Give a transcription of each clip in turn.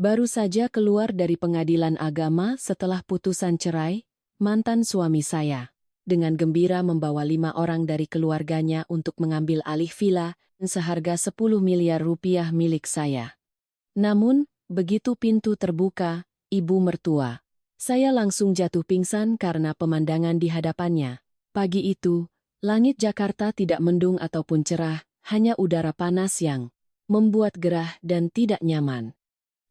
Baru saja keluar dari pengadilan agama setelah putusan cerai, mantan suami saya dengan gembira membawa 5 orang dari keluarganya untuk mengambil alih villa seharga 10 miliar rupiah milik saya. Namun, begitu pintu terbuka, ibu mertua, saya langsung jatuh pingsan karena pemandangan di hadapannya. Pagi itu, langit Jakarta tidak mendung ataupun cerah, hanya udara panas yang membuat gerah dan tidak nyaman.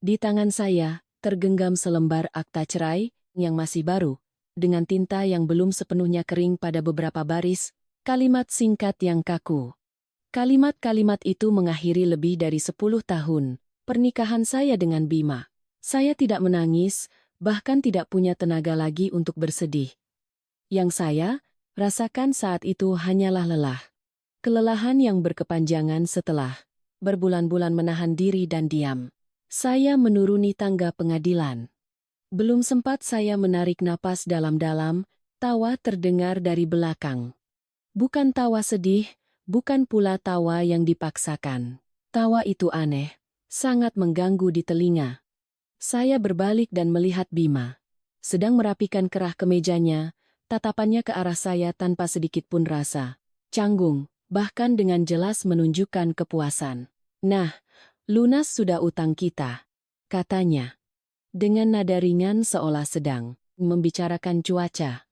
Di tangan saya, tergenggam selembar akta cerai yang masih baru, dengan tinta yang belum sepenuhnya kering pada beberapa baris, kalimat singkat yang kaku. Kalimat-kalimat itu mengakhiri lebih dari 10 tahun pernikahan saya dengan Bima. Saya tidak menangis, bahkan tidak punya tenaga lagi untuk bersedih. Yang saya rasakan saat itu hanyalah lelah. Kelelahan yang berkepanjangan setelah berbulan-bulan menahan diri dan diam. Saya menuruni tangga pengadilan. Belum sempat saya menarik napas dalam-dalam, tawa terdengar dari belakang. Bukan tawa sedih, bukan pula tawa yang dipaksakan. Tawa itu aneh, sangat mengganggu di telinga. Saya berbalik dan melihat Bima. Sedang merapikan kerah kemejanya, tatapannya ke arah saya tanpa sedikit pun rasa canggung, bahkan dengan jelas menunjukkan kepuasan. "Nah, lunas sudah utang kita," katanya. Dengan nada ringan seolah sedang membicarakan cuaca.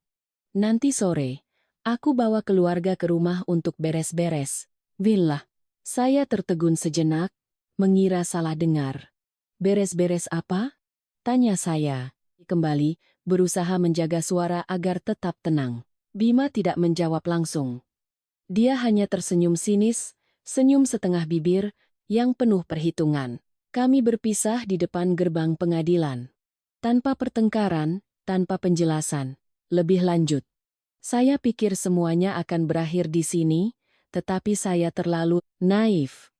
"Nanti sore, aku bawa keluarga ke rumah untuk beres-beres villa." Saya tertegun sejenak, mengira salah dengar. "Beres-beres apa?" tanya saya. Kembali, berusaha menjaga suara agar tetap tenang. Bima tidak menjawab langsung. Dia hanya tersenyum sinis, senyum setengah bibir, yang penuh perhitungan. Kami berpisah di depan gerbang pengadilan. Tanpa pertengkaran, tanpa penjelasan lebih lanjut. Saya pikir semuanya akan berakhir di sini, tetapi saya terlalu naif.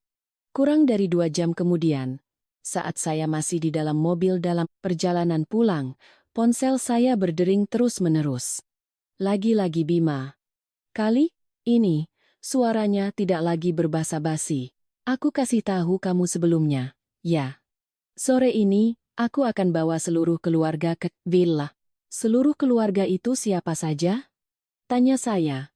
Kurang dari 2 jam kemudian, saat saya masih di dalam mobil dalam perjalanan pulang, ponsel saya berdering terus-menerus. Lagi-lagi Bima. Kali ini, suaranya tidak lagi berbasa-basi. "Aku kasih tahu kamu sebelumnya, ya. Sore ini, aku akan bawa seluruh keluarga ke villa." "Seluruh keluarga itu siapa saja?" tanya saya.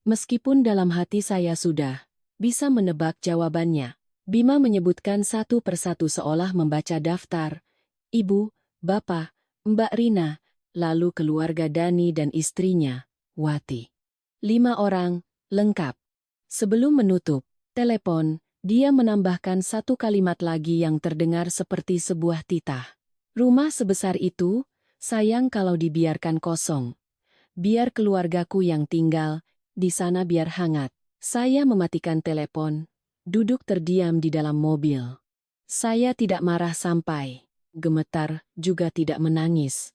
Meskipun dalam hati saya sudah bisa menebak jawabannya. Bima menyebutkan satu persatu seolah membaca daftar. Ibu, bapak, Mbak Rina, lalu keluarga Dani dan istrinya, Wati. 5 orang, lengkap. Sebelum menutup telepon, dia menambahkan satu kalimat lagi yang terdengar seperti sebuah titah. "Rumah sebesar itu, sayang kalau dibiarkan kosong. Biar keluargaku yang tinggal, di sana biar hangat." Saya mematikan telepon, duduk terdiam di dalam mobil. Saya tidak marah sampai gemetar, juga tidak menangis.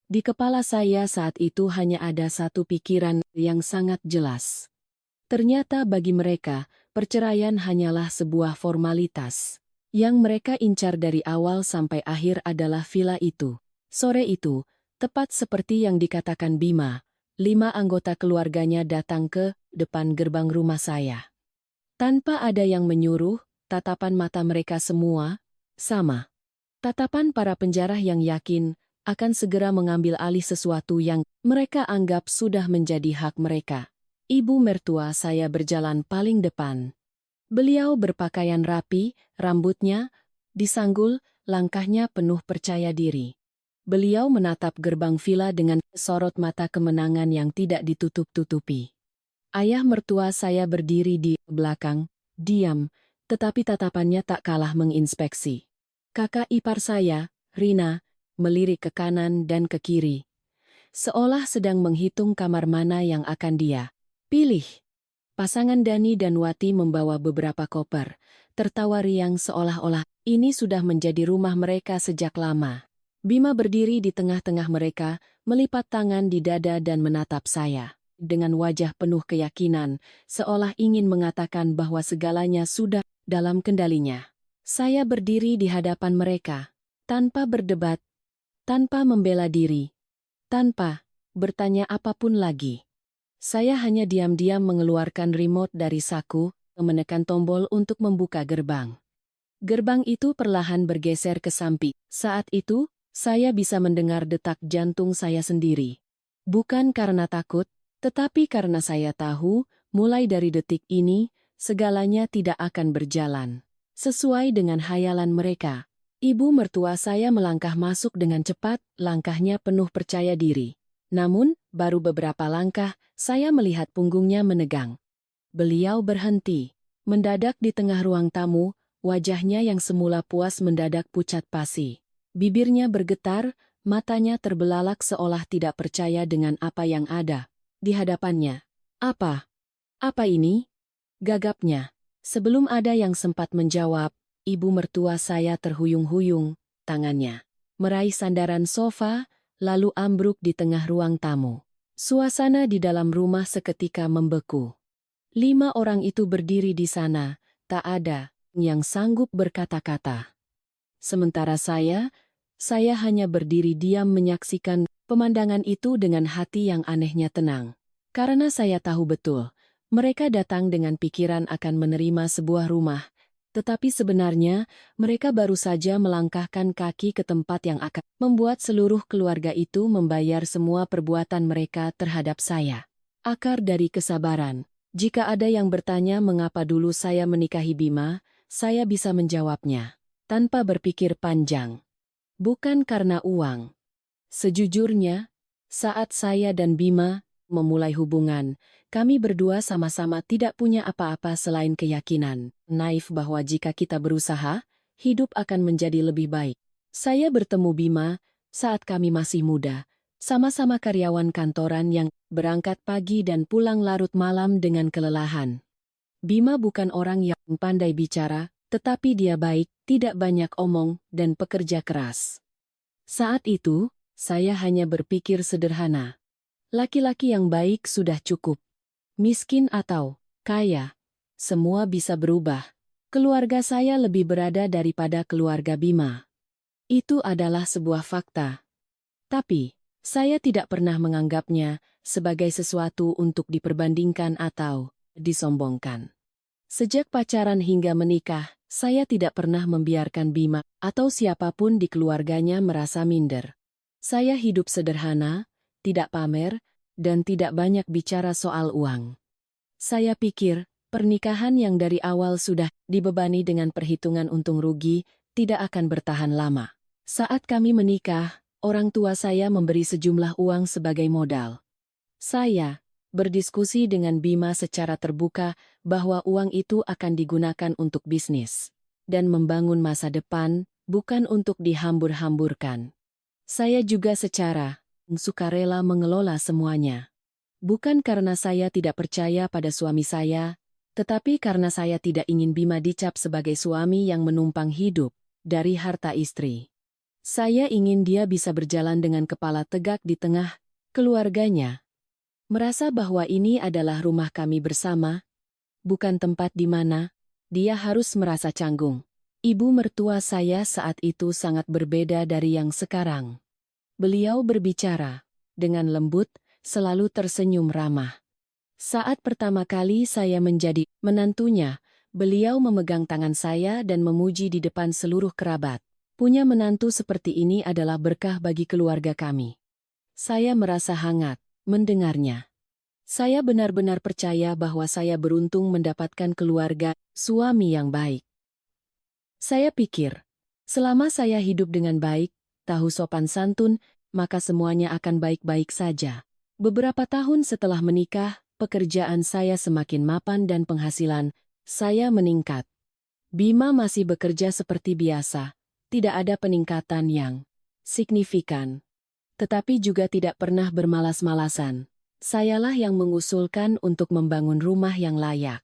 Di kepala saya saat itu hanya ada satu pikiran yang sangat jelas. Ternyata bagi mereka, perceraian hanyalah sebuah formalitas. Yang mereka incar dari awal sampai akhir adalah villa itu. Sore itu, tepat seperti yang dikatakan Bima, 5 anggota keluarganya datang ke depan gerbang rumah saya. Tanpa ada yang menyuruh, tatapan mata mereka semua sama. Tatapan para penjarah yang yakin akan segera mengambil alih sesuatu yang mereka anggap sudah menjadi hak mereka. Ibu mertua saya berjalan paling depan. Beliau berpakaian rapi, rambutnya disanggul, langkahnya penuh percaya diri. Beliau menatap gerbang villa dengan sorot mata kemenangan yang tidak ditutup-tutupi. Ayah mertua saya berdiri di belakang, diam, tetapi tatapannya tak kalah menginspeksi. Kakak ipar saya, Rina, melirik ke kanan dan ke kiri, seolah sedang menghitung kamar mana yang akan dia pilih. Pasangan Dani dan Wati membawa beberapa koper, tertawa riang seolah-olah ini sudah menjadi rumah mereka sejak lama. Bima berdiri di tengah-tengah mereka, melipat tangan di dada dan menatap saya dengan wajah penuh keyakinan, seolah ingin mengatakan bahwa segalanya sudah dalam kendalinya. Saya berdiri di hadapan mereka, tanpa berdebat, tanpa membela diri, tanpa bertanya apapun lagi. Saya hanya diam-diam mengeluarkan remote dari saku, menekan tombol untuk membuka gerbang. Gerbang itu perlahan bergeser ke samping. Saat itu, saya bisa mendengar detak jantung saya sendiri. Bukan karena takut, tetapi karena saya tahu, mulai dari detik ini, segalanya tidak akan berjalan sesuai dengan hayalan mereka. Ibu mertua saya melangkah masuk dengan cepat, langkahnya penuh percaya diri. Namun, baru beberapa langkah, saya melihat punggungnya menegang. Beliau berhenti. Mendadak di tengah ruang tamu, wajahnya yang semula puas mendadak pucat pasi. Bibirnya bergetar, matanya terbelalak seolah tidak percaya dengan apa yang ada di hadapannya. Apa? Apa ini? Gagapnya. Sebelum ada yang sempat menjawab, ibu mertua saya terhuyung-huyung, tangannya meraih sandaran sofa, lalu ambruk di tengah ruang tamu. Suasana di dalam rumah seketika membeku. 5 orang itu berdiri di sana, tak ada yang sanggup berkata-kata. Sementara saya hanya berdiri diam menyaksikan pemandangan itu dengan hati yang anehnya tenang. Karena saya tahu betul, mereka datang dengan pikiran akan menerima sebuah rumah, tetapi sebenarnya mereka baru saja melangkahkan kaki ke tempat yang akan membuat seluruh keluarga itu membayar semua perbuatan mereka terhadap saya. Akar dari kesabaran. Jika ada yang bertanya mengapa dulu saya menikahi Bima, saya bisa menjawabnya tanpa berpikir panjang. Bukan karena uang. Sejujurnya, saat saya dan Bima memulai hubungan, kami berdua sama-sama tidak punya apa-apa selain keyakinan naif bahwa jika kita berusaha, hidup akan menjadi lebih baik. Saya bertemu Bima saat kami masih muda, sama-sama karyawan kantoran yang berangkat pagi dan pulang larut malam dengan kelelahan. Bima bukan orang yang pandai bicara, tetapi dia baik, tidak banyak omong, dan pekerja keras. Saat itu, saya hanya berpikir sederhana. Laki-laki yang baik sudah cukup. Miskin atau kaya, semua bisa berubah. Keluarga saya lebih berada daripada keluarga Bima. Itu adalah sebuah fakta. Tapi, saya tidak pernah menganggapnya sebagai sesuatu untuk diperbandingkan atau disombongkan. Sejak pacaran hingga menikah, saya tidak pernah membiarkan Bima atau siapapun di keluarganya merasa minder. Saya hidup sederhana, tidak pamer, dan tidak banyak bicara soal uang. Saya pikir, pernikahan yang dari awal sudah dibebani dengan perhitungan untung rugi, tidak akan bertahan lama. Saat kami menikah, orang tua saya memberi sejumlah uang sebagai modal. Saya berdiskusi dengan Bima secara terbuka bahwa uang itu akan digunakan untuk bisnis dan membangun masa depan, bukan untuk dihambur-hamburkan. Saya juga secara sukarela mengelola semuanya. Bukan karena saya tidak percaya pada suami saya, tetapi karena saya tidak ingin Bima dicap sebagai suami yang menumpang hidup dari harta istri. Saya ingin dia bisa berjalan dengan kepala tegak di tengah keluarganya. Merasa bahwa ini adalah rumah kami bersama, bukan tempat di mana dia harus merasa canggung. Ibu mertua saya saat itu sangat berbeda dari yang sekarang. Beliau berbicara dengan lembut, selalu tersenyum ramah. Saat pertama kali saya menjadi menantunya, beliau memegang tangan saya dan memuji di depan seluruh kerabat. Punya menantu seperti ini adalah berkah bagi keluarga kami. Saya merasa hangat mendengarnya. Saya benar-benar percaya bahwa saya beruntung mendapatkan keluarga, suami yang baik. Saya pikir, selama saya hidup dengan baik, tahu sopan santun, maka semuanya akan baik-baik saja. Beberapa tahun setelah menikah, pekerjaan saya semakin mapan dan penghasilan saya meningkat. Bima masih bekerja seperti biasa, tidak ada peningkatan yang signifikan. Tetapi juga tidak pernah bermalas-malasan. Sayalah yang mengusulkan untuk membangun rumah yang layak.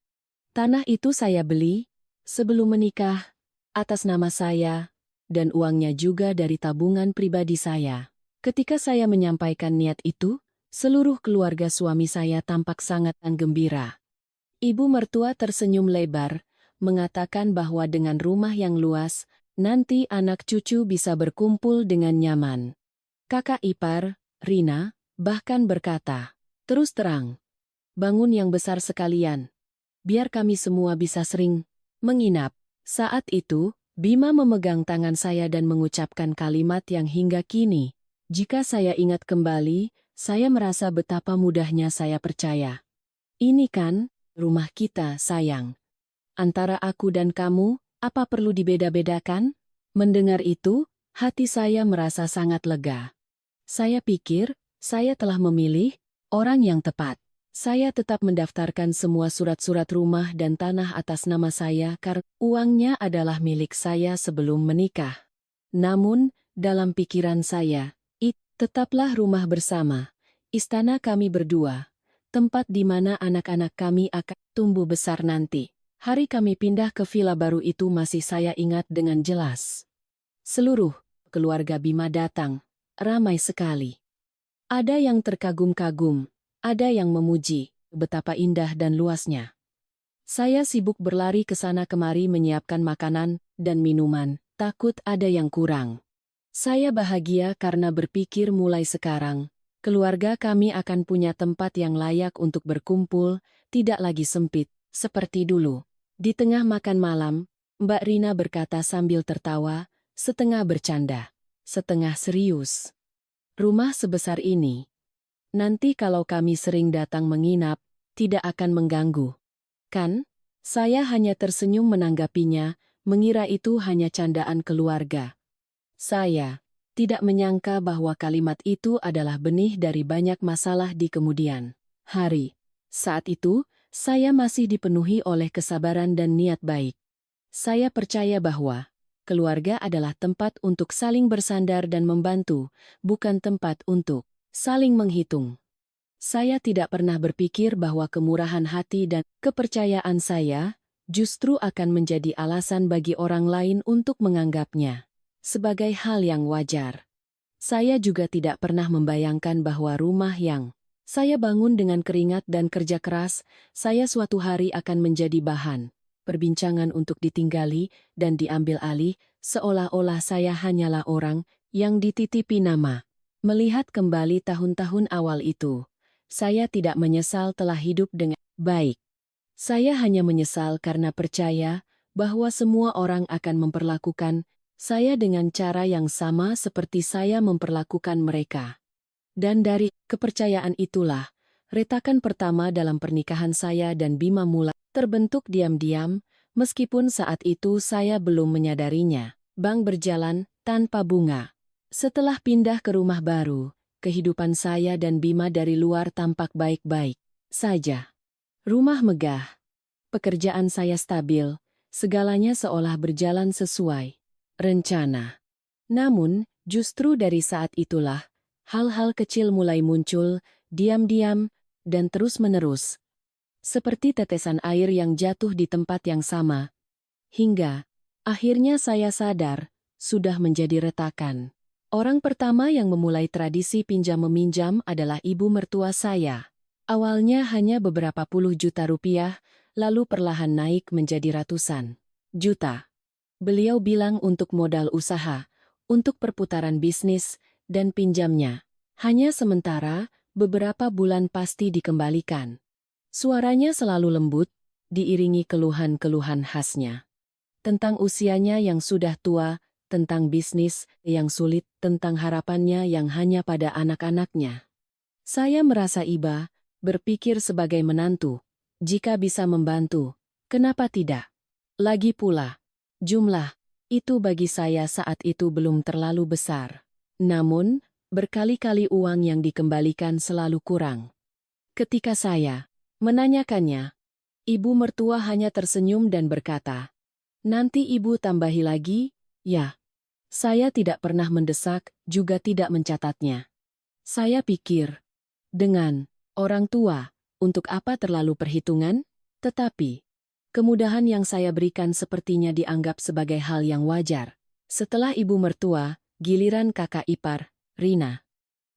Tanah itu saya beli sebelum menikah, atas nama saya, dan uangnya juga dari tabungan pribadi saya. Ketika saya menyampaikan niat itu, seluruh keluarga suami saya tampak sangat gembira. Ibu mertua tersenyum lebar, mengatakan bahwa dengan rumah yang luas, nanti anak cucu bisa berkumpul dengan nyaman. Kakak ipar, Rina, bahkan berkata, "Terus terang, bangun yang besar sekalian, biar kami semua bisa sering menginap." Saat itu, Bima memegang tangan saya dan mengucapkan kalimat yang hingga kini, jika saya ingat kembali, saya merasa betapa mudahnya saya percaya. Ini kan, rumah kita, sayang. Antara aku dan kamu, apa perlu dibeda-bedakan? Mendengar itu, hati saya merasa sangat lega. Saya pikir, saya telah memilih orang yang tepat. Saya tetap mendaftarkan semua surat-surat rumah dan tanah atas nama saya karena uangnya adalah milik saya sebelum menikah. Namun, dalam pikiran saya, tetaplah rumah bersama, istana kami berdua, tempat di mana anak-anak kami akan tumbuh besar nanti. Hari kami pindah ke villa baru itu masih saya ingat dengan jelas. Seluruh keluarga Bima datang, ramai sekali. Ada yang terkagum-kagum, ada yang memuji betapa indah dan luasnya. Saya sibuk berlari ke sana kemari menyiapkan makanan dan minuman, takut ada yang kurang. Saya bahagia karena berpikir mulai sekarang, keluarga kami akan punya tempat yang layak untuk berkumpul, tidak lagi sempit, seperti dulu. Di tengah makan malam, Mbak Rina berkata sambil tertawa, setengah bercanda, setengah serius. Rumah sebesar ini. Nanti kalau kami sering datang menginap, tidak akan mengganggu. Kan? Saya hanya tersenyum menanggapinya, mengira itu hanya candaan keluarga. Saya tidak menyangka bahwa kalimat itu adalah benih dari banyak masalah di kemudian hari. Saat itu, saya masih dipenuhi oleh kesabaran dan niat baik. Saya percaya bahwa keluarga adalah tempat untuk saling bersandar dan membantu, bukan tempat untuk saling menghitung. Saya tidak pernah berpikir bahwa kemurahan hati dan kepercayaan saya justru akan menjadi alasan bagi orang lain untuk menganggapnya sebagai hal yang wajar. Saya juga tidak pernah membayangkan bahwa rumah yang saya bangun dengan keringat dan kerja keras, saya suatu hari akan menjadi bahan perbincangan untuk ditinggali dan diambil alih, seolah-olah saya hanyalah orang yang dititipi nama. Melihat kembali tahun-tahun awal itu, saya tidak menyesal telah hidup dengan baik. Saya hanya menyesal karena percaya bahwa semua orang akan memperlakukan saya dengan cara yang sama seperti saya memperlakukan mereka. Dan dari kepercayaan itulah, retakan pertama dalam pernikahan saya dan Bima mulai terbentuk diam-diam, meskipun saat itu saya belum menyadarinya. Bank berjalan tanpa bunga. Setelah pindah ke rumah baru, kehidupan saya dan Bima dari luar tampak baik-baik saja. Rumah megah, pekerjaan saya stabil, segalanya seolah berjalan sesuai rencana. Namun, justru dari saat itulah, hal-hal kecil mulai muncul, diam-diam, dan terus-menerus. Seperti tetesan air yang jatuh di tempat yang sama. Hingga, akhirnya saya sadar, sudah menjadi retakan. Orang pertama yang memulai tradisi pinjam-meminjam adalah ibu mertua saya. Awalnya hanya beberapa puluh juta rupiah, lalu perlahan naik menjadi ratusan juta. Beliau bilang untuk modal usaha, untuk perputaran bisnis, dan pinjamnya. Hanya sementara, beberapa bulan pasti dikembalikan. Suaranya selalu lembut, diiringi keluhan-keluhan khasnya. Tentang usianya yang sudah tua, tentang bisnis yang sulit, tentang harapannya yang hanya pada anak-anaknya. Saya merasa iba, berpikir sebagai menantu, jika bisa membantu, kenapa tidak? Lagi pula, jumlah itu bagi saya saat itu belum terlalu besar. Namun, berkali-kali uang yang dikembalikan selalu kurang. Ketika saya menanyakannya, ibu mertua hanya tersenyum dan berkata, "Nanti ibu tambahi lagi, ya." Saya tidak pernah mendesak, juga tidak mencatatnya. Saya pikir, dengan orang tua, untuk apa terlalu perhitungan? Tetapi, kemudahan yang saya berikan sepertinya dianggap sebagai hal yang wajar. Setelah ibu mertua, giliran kakak ipar, Rina.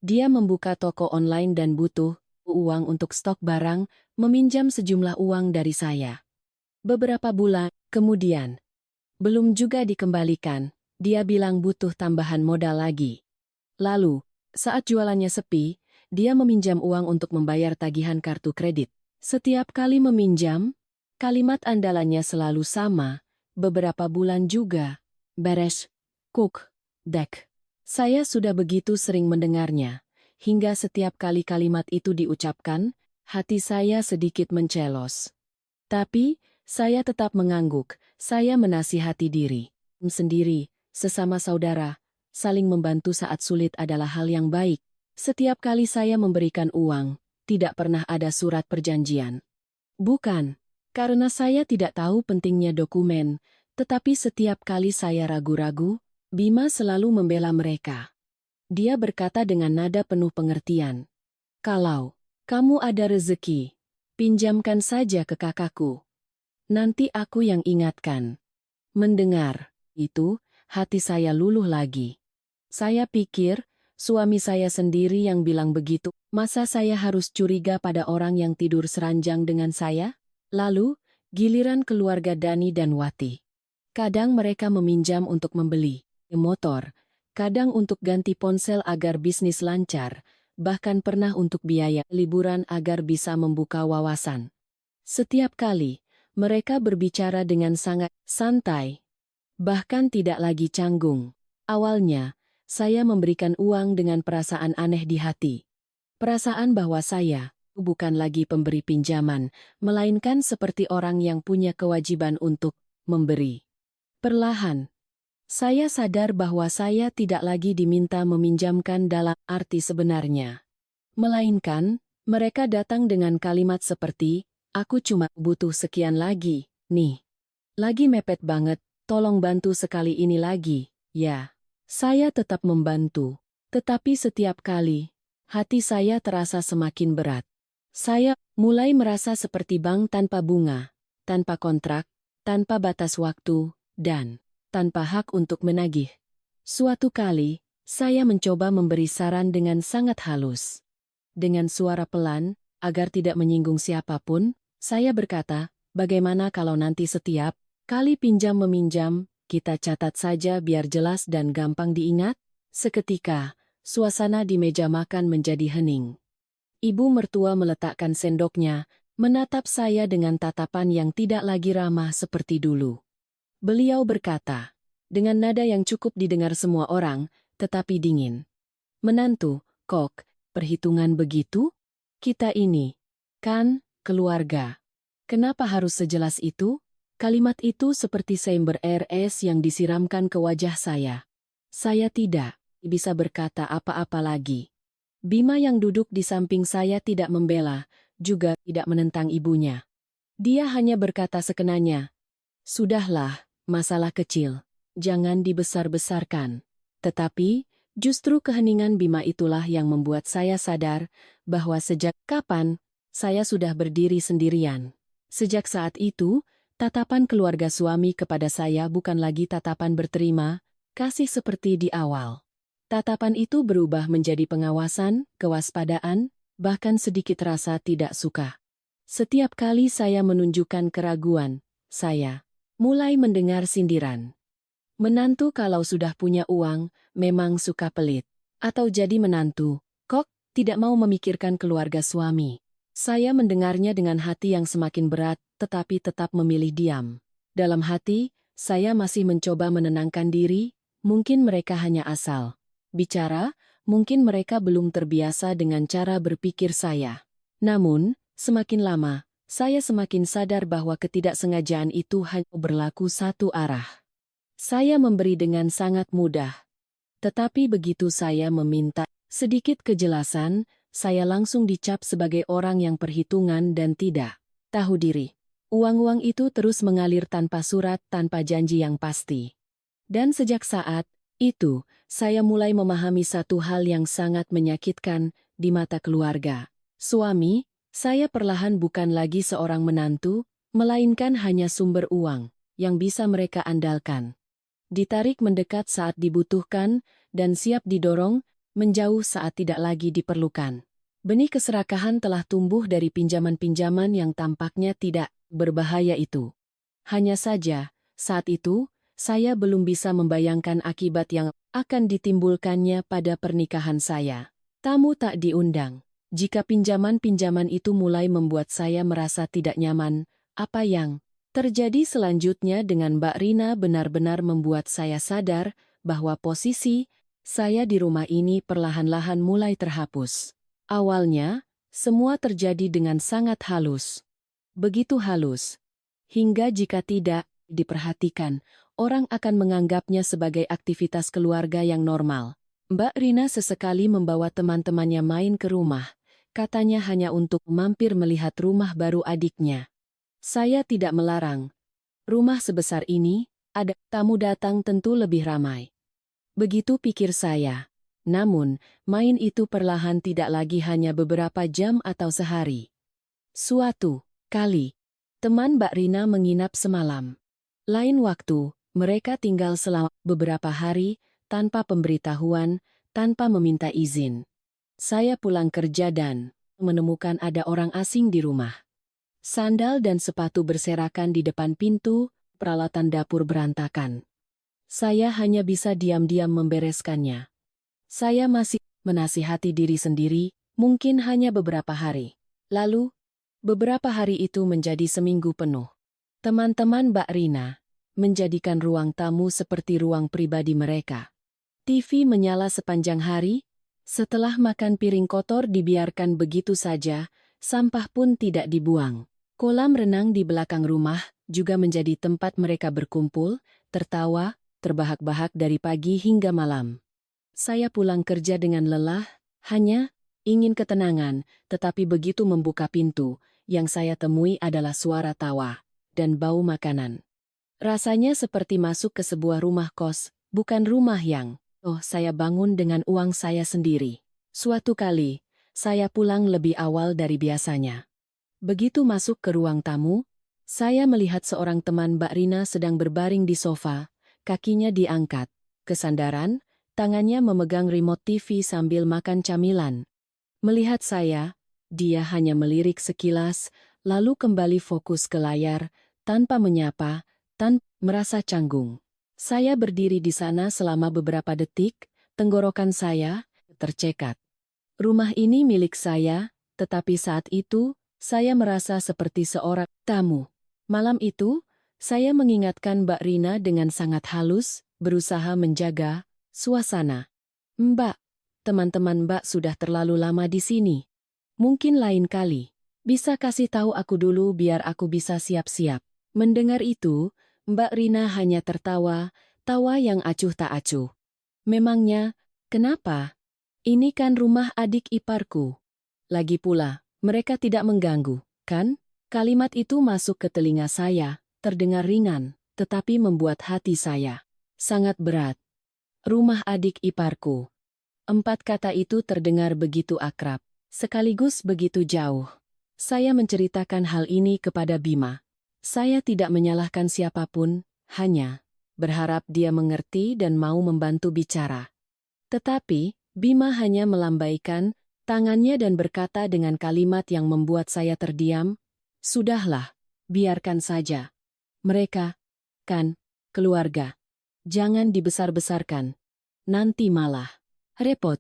Dia membuka toko online dan butuh uang untuk stok barang, meminjam sejumlah uang dari saya. Beberapa bulan kemudian, belum juga dikembalikan, dia bilang butuh tambahan modal lagi. Lalu, saat jualannya sepi, dia meminjam uang untuk membayar tagihan kartu kredit. Setiap kali meminjam, kalimat andalannya selalu sama, beberapa bulan juga beres, cook, dek. Saya sudah begitu sering mendengarnya, hingga setiap kali kalimat itu diucapkan, hati saya sedikit mencelos. Tapi, saya tetap mengangguk, saya menasihati diri sendiri, sesama saudara, saling membantu saat sulit adalah hal yang baik. Setiap kali saya memberikan uang, tidak pernah ada surat perjanjian. Bukan, karena saya tidak tahu pentingnya dokumen, tetapi setiap kali saya ragu-ragu, Bima selalu membela mereka. Dia berkata dengan nada penuh pengertian. Kalau kamu ada rezeki, pinjamkan saja ke kakakku. Nanti aku yang ingatkan. Mendengar itu, hati saya luluh lagi. Saya pikir, suami saya sendiri yang bilang begitu. Masa saya harus curiga pada orang yang tidur seranjang dengan saya? Lalu, giliran keluarga Dani dan Wati. Kadang mereka meminjam untuk membeli motor, kadang untuk ganti ponsel agar bisnis lancar, bahkan pernah untuk biaya liburan agar bisa membuka wawasan. Setiap kali, mereka berbicara dengan sangat santai, bahkan tidak lagi canggung. Awalnya, saya memberikan uang dengan perasaan aneh di hati. Perasaan bahwa saya bukan lagi pemberi pinjaman, melainkan seperti orang yang punya kewajiban untuk memberi. Perlahan, saya sadar bahwa saya tidak lagi diminta meminjamkan dalam arti sebenarnya. Melainkan, mereka datang dengan kalimat seperti, aku cuma butuh sekian lagi, nih. Lagi mepet banget, tolong bantu sekali ini lagi, ya. Saya tetap membantu. Tetapi setiap kali, hati saya terasa semakin berat. Saya mulai merasa seperti bank tanpa bunga, tanpa kontrak, tanpa batas waktu, dan tanpa hak untuk menagih. Suatu kali, saya mencoba memberi saran dengan sangat halus. Dengan suara pelan, agar tidak menyinggung siapapun, saya berkata, bagaimana kalau nanti setiap kali pinjam-meminjam, kita catat saja biar jelas dan gampang diingat? Seketika, suasana di meja makan menjadi hening. Ibu mertua meletakkan sendoknya, menatap saya dengan tatapan yang tidak lagi ramah seperti dulu. Beliau berkata, dengan nada yang cukup didengar semua orang, tetapi dingin. Menantu, Kok, perhitungan begitu? Kita ini, kan, keluarga. Kenapa harus sejelas itu? Kalimat itu seperti sember air es yang disiramkan ke wajah saya. Saya tidak bisa berkata apa-apa lagi. Bima yang duduk di samping saya tidak membela, juga tidak menentang ibunya. Dia hanya berkata sekenanya, sudahlah, masalah kecil, jangan dibesar-besarkan. Tetapi, justru keheningan Bima itulah yang membuat saya sadar bahwa sejak kapan saya sudah berdiri sendirian. Sejak saat itu, tatapan keluarga suami kepada saya bukan lagi tatapan berterima kasih seperti di awal. Tatapan itu berubah menjadi pengawasan, kewaspadaan, bahkan sedikit rasa tidak suka. Setiap kali saya menunjukkan keraguan, saya mulai mendengar sindiran. Menantu kalau sudah punya uang, memang suka pelit. Atau jadi menantu, kok tidak mau memikirkan keluarga suami. Saya mendengarnya dengan hati yang semakin berat, tetapi tetap memilih diam. Dalam hati, saya masih mencoba menenangkan diri, mungkin mereka hanya asal bicara, mungkin mereka belum terbiasa dengan cara berpikir saya. Namun, semakin lama, saya semakin sadar bahwa ketidaksengajaan itu hanya berlaku satu arah. Saya memberi dengan sangat mudah. Tetapi begitu saya meminta sedikit kejelasan, saya langsung dicap sebagai orang yang perhitungan dan tidak tahu diri. Uang-uang itu terus mengalir tanpa surat, tanpa janji yang pasti. Dan sejak saat itu, saya mulai memahami satu hal yang sangat menyakitkan di mata keluarga. Suami, saya perlahan bukan lagi seorang menantu, melainkan hanya sumber uang yang bisa mereka andalkan. Ditarik mendekat saat dibutuhkan, dan siap didorong, menjauh saat tidak lagi diperlukan. Benih keserakahan telah tumbuh dari pinjaman-pinjaman yang tampaknya tidak berbahaya itu. Hanya saja, saat itu, saya belum bisa membayangkan akibat yang akan ditimbulkannya pada pernikahan saya. Tamu tak diundang. Jika pinjaman-pinjaman itu mulai membuat saya merasa tidak nyaman, apa yang Terjadi selanjutnya dengan Mbak Rina benar-benar membuat saya sadar bahwa posisi saya di rumah ini perlahan-lahan mulai terhapus. Awalnya, semua terjadi dengan sangat halus. Begitu halus, hingga jika tidak diperhatikan, orang akan menganggapnya sebagai aktivitas keluarga yang normal. Mbak Rina sesekali membawa teman-temannya main ke rumah, katanya hanya untuk mampir melihat rumah baru adiknya. Saya tidak melarang. Rumah sebesar ini, ada tamu datang tentu lebih ramai. Begitu pikir saya. Namun, main itu perlahan tidak lagi hanya beberapa jam atau sehari. Suatu kali, teman Mbak Rina menginap semalam. Lain waktu, mereka tinggal selama beberapa hari, tanpa pemberitahuan, tanpa meminta izin. Saya pulang kerja dan menemukan ada orang asing di rumah. Sandal dan sepatu berserakan di depan pintu, peralatan dapur berantakan. Saya hanya bisa diam-diam membereskannya. Saya masih menasihati diri sendiri, mungkin hanya beberapa hari. Lalu, beberapa hari itu menjadi seminggu penuh. Teman-teman Mbak Rina menjadikan ruang tamu seperti ruang pribadi mereka. TV menyala sepanjang hari, setelah makan piring kotor dibiarkan begitu saja, sampah pun tidak dibuang. Kolam renang di belakang rumah juga menjadi tempat mereka berkumpul, tertawa, terbahak-bahak dari pagi hingga malam. Saya pulang kerja dengan lelah, hanya ingin ketenangan, tetapi begitu membuka pintu, yang saya temui adalah suara tawa dan bau makanan. Rasanya seperti masuk ke sebuah rumah kos, bukan rumah yang, saya bangun dengan uang saya sendiri. Suatu kali, saya pulang lebih awal dari biasanya. Begitu masuk ke ruang tamu, saya melihat seorang teman Mbak Rina sedang berbaring di sofa, kakinya diangkat, kesandaran, tangannya memegang remote TV sambil makan camilan. Melihat saya, dia hanya melirik sekilas, lalu kembali fokus ke layar, tanpa menyapa, tanpa merasa canggung. Saya berdiri di sana selama beberapa detik, tenggorokan saya tercekat. Rumah ini milik saya, tetapi saat itu, saya merasa seperti seorang tamu. Malam itu, saya mengingatkan Mbak Rina dengan sangat halus, berusaha menjaga suasana. Mbak, teman-teman Mbak sudah terlalu lama di sini. Mungkin lain kali, bisa kasih tahu aku dulu biar aku bisa siap-siap. Mendengar itu, Mbak Rina hanya tertawa, tawa yang acuh tak acuh. Memangnya, kenapa? Ini kan rumah adik iparku. Lagi pula, mereka tidak mengganggu, kan? Kalimat itu masuk ke telinga saya, terdengar ringan, tetapi membuat hati saya sangat berat. Rumah adik iparku. 4 kata itu terdengar begitu akrab, sekaligus begitu jauh. Saya menceritakan hal ini kepada Bima. Saya tidak menyalahkan siapapun, hanya berharap dia mengerti dan mau membantu bicara. Tetapi, Bima hanya melambaikan tangannya dan berkata dengan kalimat yang membuat saya terdiam, "Sudahlah, biarkan saja. Mereka, kan, keluarga. Jangan dibesar-besarkan. Nanti malah repot."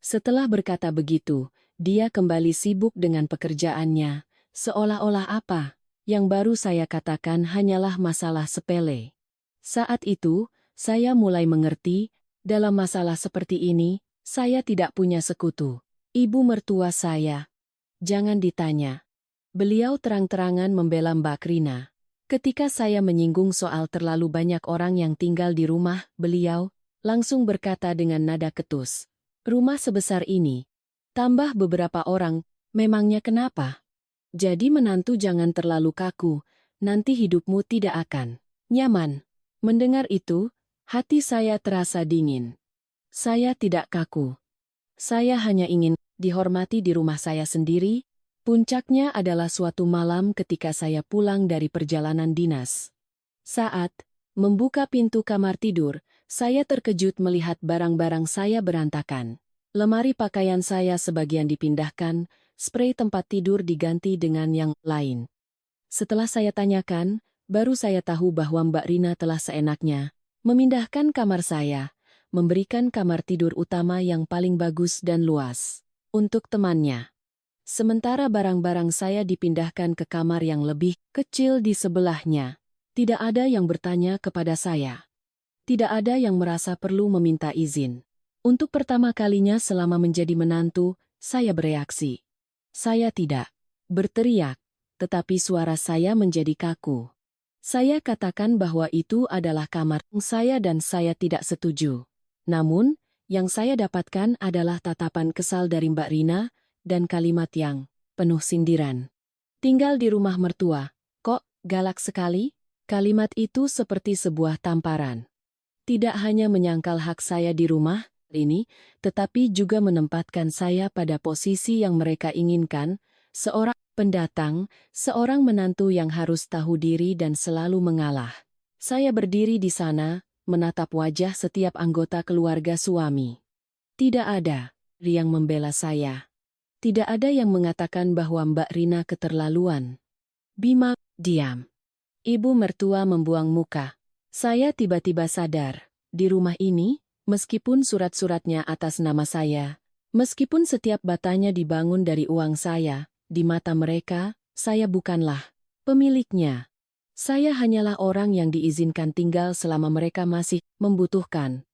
Setelah berkata begitu, dia kembali sibuk dengan pekerjaannya, seolah-olah apa yang baru saya katakan hanyalah masalah sepele. Saat itu, saya mulai mengerti, dalam masalah seperti ini, saya tidak punya sekutu. Ibu mertua saya. Jangan ditanya. Beliau terang-terangan membela Mbak Rina. Ketika saya menyinggung soal terlalu banyak orang yang tinggal di rumah, beliau langsung berkata dengan nada ketus. Rumah sebesar ini, tambah beberapa orang, memangnya kenapa? Jadi menantu jangan terlalu kaku, nanti hidupmu tidak akan nyaman. Mendengar itu, hati saya terasa dingin. Saya tidak kaku. Saya hanya ingin dihormati di rumah saya sendiri. Puncaknya adalah suatu malam ketika saya pulang dari perjalanan dinas. Saat membuka pintu kamar tidur, saya terkejut melihat barang-barang saya berantakan. Lemari pakaian saya sebagian dipindahkan, sprei tempat tidur diganti dengan yang lain. Setelah saya tanyakan, baru saya tahu bahwa Mbak Rina telah seenaknya memindahkan kamar saya, memberikan kamar tidur utama yang paling bagus dan luas untuk temannya. Sementara barang-barang saya dipindahkan ke kamar yang lebih kecil di sebelahnya. Tidak ada yang bertanya kepada saya. Tidak ada yang merasa perlu meminta izin. Untuk pertama kalinya selama menjadi menantu, saya bereaksi. Saya tidak berteriak, tetapi suara saya menjadi kaku. Saya katakan bahwa itu adalah kamar saya dan saya tidak setuju. Namun, yang saya dapatkan adalah tatapan kesal dari Mbak Rina dan kalimat yang penuh sindiran. Tinggal di rumah mertua, kok galak sekali? Kalimat itu seperti sebuah tamparan. Tidak hanya menyangkal hak saya di rumah ini, tetapi juga menempatkan saya pada posisi yang mereka inginkan, seorang pendatang, seorang menantu yang harus tahu diri dan selalu mengalah. Saya berdiri di sana, menatap wajah setiap anggota keluarga suami. Tidak ada yang membela saya. Tidak ada yang mengatakan bahwa Mbak Rina keterlaluan. Bima, diam. Ibu mertua membuang muka. Saya tiba-tiba sadar, di rumah ini, meskipun surat-suratnya atas nama saya, meskipun setiap batanya dibangun dari uang saya, di mata mereka, saya bukanlah pemiliknya. Saya hanyalah orang yang diizinkan tinggal selama mereka masih membutuhkan.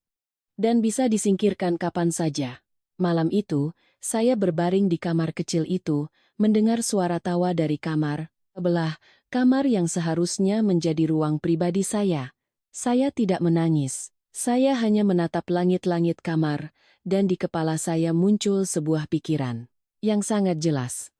Dan bisa disingkirkan kapan saja. Malam itu, saya berbaring di kamar kecil itu, mendengar suara tawa dari kamar sebelah, kamar yang seharusnya menjadi ruang pribadi saya. Saya tidak menangis. Saya hanya menatap langit-langit kamar, dan di kepala saya muncul sebuah pikiran yang sangat jelas.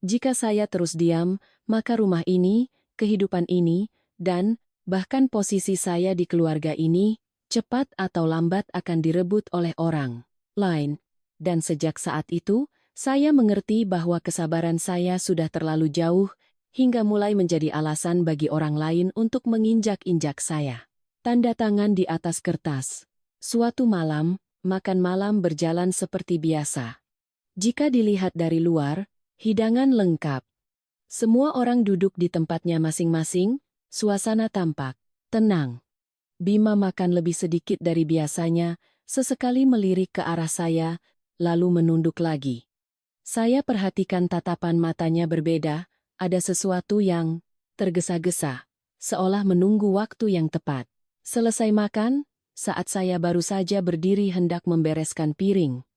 Jika saya terus diam, maka rumah ini, kehidupan ini, dan bahkan posisi saya di keluarga ini, cepat atau lambat akan direbut oleh orang lain. Dan sejak saat itu, saya mengerti bahwa kesabaran saya sudah terlalu jauh, hingga mulai menjadi alasan bagi orang lain untuk menginjak-injak saya. Tanda tangan di atas kertas. Suatu malam, makan malam berjalan seperti biasa. Jika dilihat dari luar, hidangan lengkap. Semua orang duduk di tempatnya masing-masing, suasana tampak tenang. Bima makan lebih sedikit dari biasanya, sesekali melirik ke arah saya, lalu menunduk lagi. Saya perhatikan tatapan matanya berbeda, ada sesuatu yang tergesa-gesa, seolah menunggu waktu yang tepat. Selesai makan, saat saya baru saja berdiri hendak membereskan piring,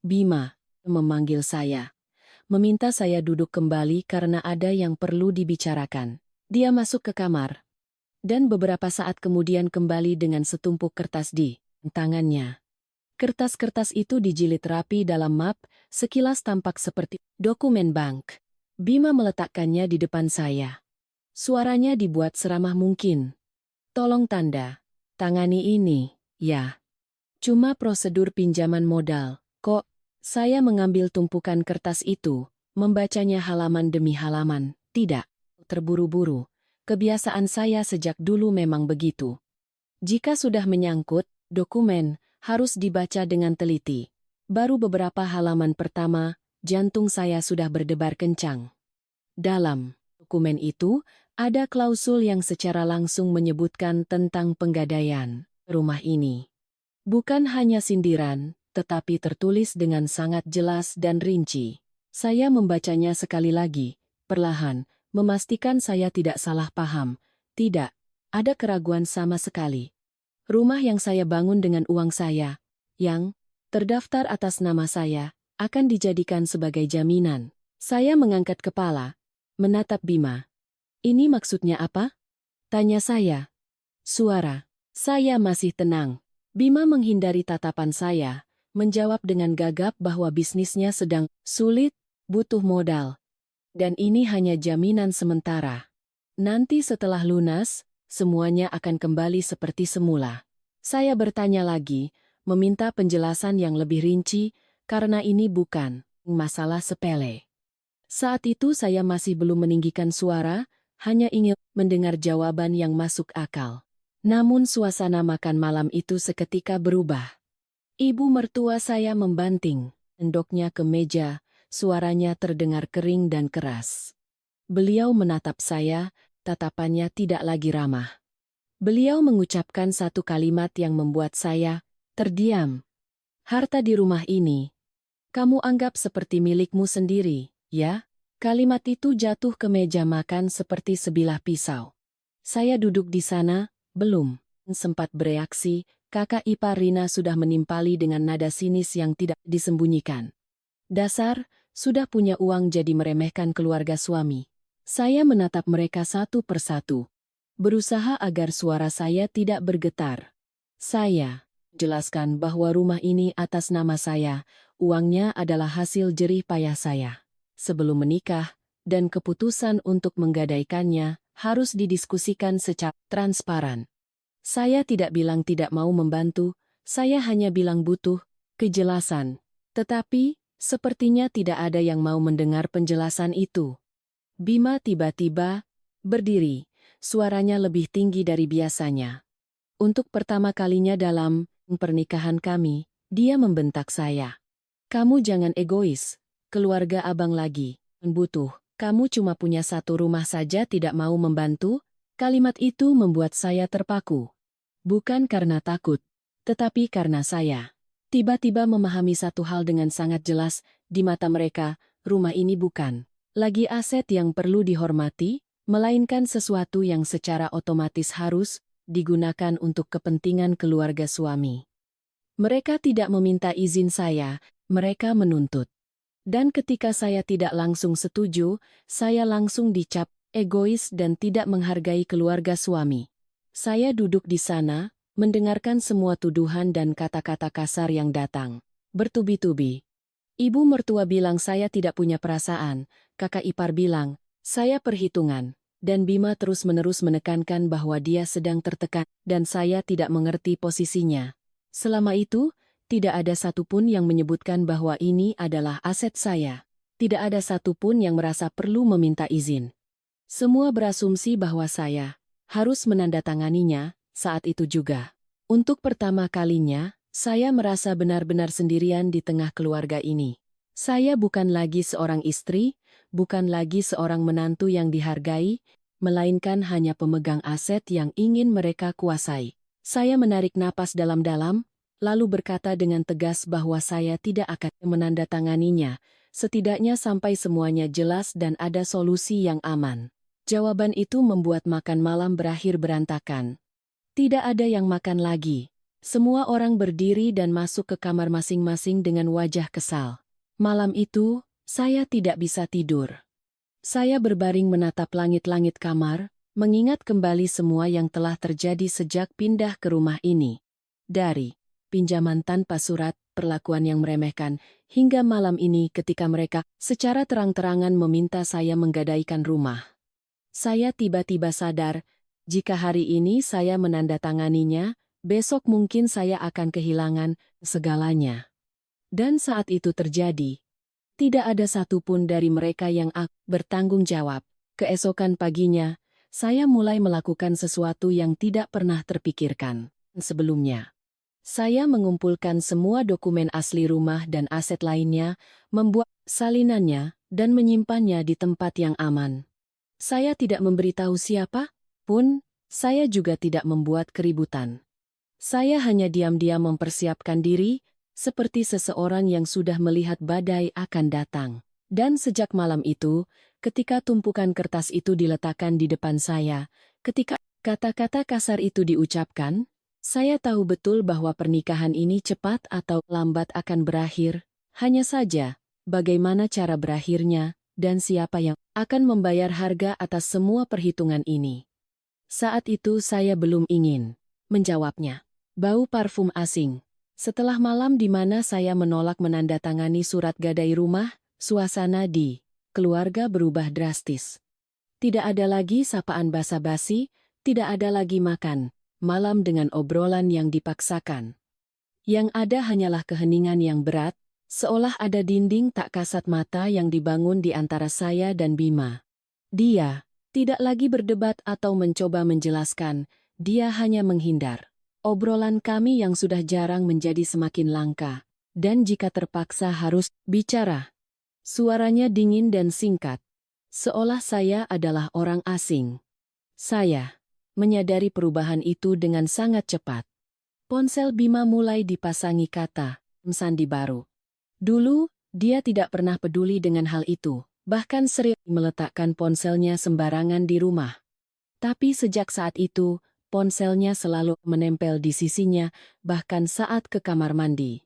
Bima memanggil saya. Meminta saya duduk kembali karena ada yang perlu dibicarakan. Dia masuk ke kamar, dan beberapa saat kemudian kembali dengan setumpuk kertas di tangannya. Kertas-kertas itu dijilid rapi dalam map, sekilas tampak seperti dokumen bank. Bima meletakkannya di depan saya. Suaranya dibuat seramah mungkin. Tolong tanda tangani ini, ya. Cuma prosedur pinjaman modal, kok. Saya mengambil tumpukan kertas itu, membacanya halaman demi halaman, tidak terburu-buru. Kebiasaan saya sejak dulu memang begitu. Jika sudah menyangkut dokumen, harus dibaca dengan teliti. Baru beberapa halaman pertama, jantung saya sudah berdebar kencang. Dalam dokumen itu, ada klausul yang secara langsung menyebutkan tentang penggadaian rumah ini. Bukan hanya sindiran, tetapi tertulis dengan sangat jelas dan rinci. Saya membacanya sekali lagi, perlahan, memastikan saya tidak salah paham. Tidak ada keraguan sama sekali. Rumah yang saya bangun dengan uang saya, yang terdaftar atas nama saya, akan dijadikan sebagai jaminan. Saya mengangkat kepala, menatap Bima. Ini maksudnya apa? Tanya saya. Suara saya masih tenang. Bima menghindari tatapan saya, menjawab dengan gagap bahwa bisnisnya sedang sulit, butuh modal. Dan ini hanya jaminan sementara. Nanti setelah lunas, semuanya akan kembali seperti semula. Saya bertanya lagi, meminta penjelasan yang lebih rinci, karena ini bukan masalah sepele. Saat itu saya masih belum meninggikan suara, hanya ingin mendengar jawaban yang masuk akal. Namun suasana makan malam itu seketika berubah. Ibu mertua saya membanting endoknya ke meja, suaranya terdengar kering dan keras. Beliau menatap saya, tatapannya tidak lagi ramah. Beliau mengucapkan satu kalimat yang membuat saya terdiam. Harta di rumah ini, kamu anggap seperti milikmu sendiri, Ya, kalimat itu jatuh ke meja makan seperti sebilah pisau. Saya duduk di sana, belum sempat bereaksi, kakak ipar Rina sudah menimpali dengan nada sinis yang tidak disembunyikan. Dasar, sudah punya uang jadi meremehkan keluarga suami. Saya menatap mereka satu persatu, berusaha agar suara saya tidak bergetar. Saya jelaskan bahwa rumah ini atas nama saya, uangnya adalah hasil jerih payah saya. Sebelum menikah, dan keputusan untuk menggadaikannya harus didiskusikan secara transparan. Saya tidak bilang tidak mau membantu, saya hanya bilang butuh kejelasan. Tetapi, sepertinya tidak ada yang mau mendengar penjelasan itu. Bima tiba-tiba berdiri, suaranya lebih tinggi dari biasanya. Untuk pertama kalinya dalam pernikahan kami, dia membentak saya. Kamu jangan egois, keluarga abang lagi butuh. Kamu cuma punya satu rumah saja tidak mau membantu? Kalimat itu membuat saya terpaku. Bukan karena takut, tetapi karena saya tiba-tiba memahami satu hal dengan sangat jelas, di mata mereka, rumah ini bukan lagi aset yang perlu dihormati, melainkan sesuatu yang secara otomatis harus digunakan untuk kepentingan keluarga suami. Mereka tidak meminta izin saya, mereka menuntut. Dan ketika saya tidak langsung setuju, saya langsung dicap egois dan tidak menghargai keluarga suami. Saya duduk di sana, mendengarkan semua tuduhan dan kata-kata kasar yang datang bertubi-tubi. Ibu mertua bilang saya tidak punya perasaan, kakak ipar bilang, saya perhitungan, dan Bima terus-menerus menekankan bahwa dia sedang tertekan, dan saya tidak mengerti posisinya. Selama itu, tidak ada satupun yang menyebutkan bahwa ini adalah aset saya. Tidak ada satupun yang merasa perlu meminta izin. Semua berasumsi bahwa saya harus menandatanganinya saat itu juga. Untuk pertama kalinya, saya merasa benar-benar sendirian di tengah keluarga ini. Saya bukan lagi seorang istri, bukan lagi seorang menantu yang dihargai, melainkan hanya pemegang aset yang ingin mereka kuasai. Saya menarik napas dalam-dalam, lalu berkata dengan tegas bahwa saya tidak akan menandatanganinya, setidaknya sampai semuanya jelas dan ada solusi yang aman. Jawaban itu membuat makan malam berakhir berantakan. Tidak ada yang makan lagi. Semua orang berdiri dan masuk ke kamar masing-masing dengan wajah kesal. Malam itu, saya tidak bisa tidur. Saya berbaring menatap langit-langit kamar, mengingat kembali semua yang telah terjadi sejak pindah ke rumah ini. Dari pinjaman tanpa surat, perlakuan yang meremehkan, hingga malam ini ketika mereka secara terang-terangan meminta saya menggadaikan rumah. Saya tiba-tiba sadar, jika hari ini saya menandatanganinya, besok mungkin saya akan kehilangan segalanya. Dan saat itu terjadi, tidak ada satupun dari mereka yang bertanggung jawab. Keesokan paginya, saya mulai melakukan sesuatu yang tidak pernah terpikirkan sebelumnya. Saya mengumpulkan semua dokumen asli rumah dan aset lainnya, membuat salinannya, dan menyimpannya di tempat yang aman. Saya tidak memberitahu siapa pun, saya juga tidak membuat keributan. Saya hanya diam-diam mempersiapkan diri, seperti seseorang yang sudah melihat badai akan datang. Dan sejak malam itu, ketika tumpukan kertas itu diletakkan di depan saya, ketika kata-kata kasar itu diucapkan, saya tahu betul bahwa pernikahan ini cepat atau lambat akan berakhir. Hanya saja, bagaimana cara berakhirnya, dan siapa yang akan membayar harga atas semua perhitungan ini. Saat itu saya belum ingin menjawabnya. Bau parfum asing. Setelah malam di mana saya menolak menandatangani surat gadai rumah, suasana di keluarga berubah drastis. Tidak ada lagi sapaan basa-basi, tidak ada lagi makan malam dengan obrolan yang dipaksakan. Yang ada hanyalah keheningan yang berat, seolah ada dinding tak kasat mata yang dibangun di antara saya dan Bima. Dia tidak lagi berdebat atau mencoba menjelaskan, dia hanya menghindar. Obrolan kami yang sudah jarang menjadi semakin langka, dan jika terpaksa harus bicara. Suaranya dingin dan singkat, seolah saya adalah orang asing. Saya menyadari perubahan itu dengan sangat cepat. Ponsel Bima mulai dipasangi kata sandi baru. Dulu, dia tidak pernah peduli dengan hal itu. Bahkan sering meletakkan ponselnya sembarangan di rumah. Tapi sejak saat itu, ponselnya selalu menempel di sisinya, bahkan saat ke kamar mandi.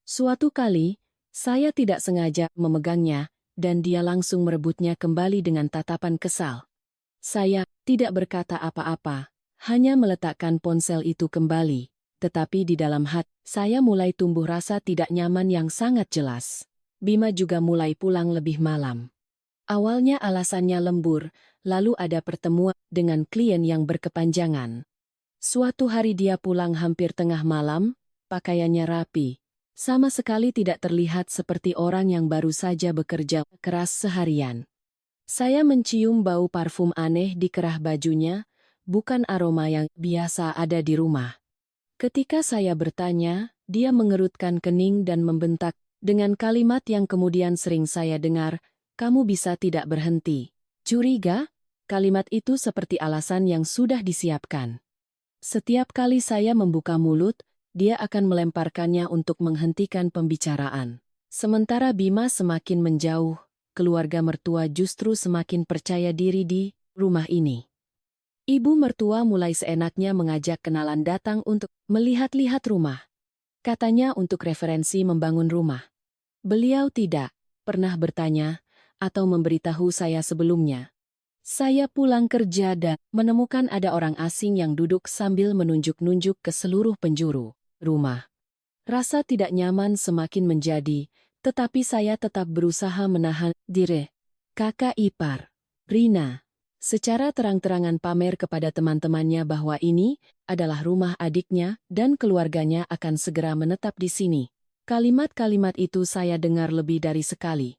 Suatu kali, saya tidak sengaja memegangnya, dan dia langsung merebutnya kembali dengan tatapan kesal. Saya tidak berkata apa-apa, hanya meletakkan ponsel itu kembali. Tetapi di dalam hati, saya mulai tumbuh rasa tidak nyaman yang sangat jelas. Bima juga mulai pulang lebih malam. Awalnya alasannya lembur, lalu ada pertemuan dengan klien yang berkepanjangan. Suatu hari dia pulang hampir tengah malam, pakaiannya rapi. Sama sekali tidak terlihat seperti orang yang baru saja bekerja keras seharian. Saya mencium bau parfum aneh di kerah bajunya, bukan aroma yang biasa ada di rumah. Ketika saya bertanya, dia mengerutkan kening dan membentak dengan kalimat yang kemudian sering saya dengar, "Kamu bisa tidak berhenti." Curiga? Kalimat itu seperti alasan yang sudah disiapkan. Setiap kali saya membuka mulut, dia akan melemparkannya untuk menghentikan pembicaraan. Sementara Bima semakin menjauh, keluarga mertua justru semakin percaya diri di rumah ini. Ibu mertua mulai seenaknya mengajak kenalan datang untuk melihat-lihat rumah. Katanya untuk referensi membangun rumah. Beliau tidak pernah bertanya atau memberitahu saya sebelumnya. Saya pulang kerja dan menemukan ada orang asing yang duduk sambil menunjuk-nunjuk ke seluruh penjuru rumah. Rasa tidak nyaman semakin menjadi, tetapi saya tetap berusaha menahan diri. Kakak ipar, Rina, secara terang-terangan pamer kepada teman-temannya bahwa ini adalah rumah adiknya dan keluarganya akan segera menetap di sini. Kalimat-kalimat itu saya dengar lebih dari sekali.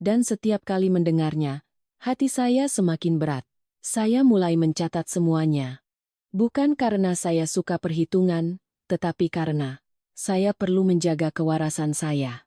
Dan setiap kali mendengarnya, hati saya semakin berat. Saya mulai mencatat semuanya. Bukan karena saya suka perhitungan, tetapi karena saya perlu menjaga kewarasan saya.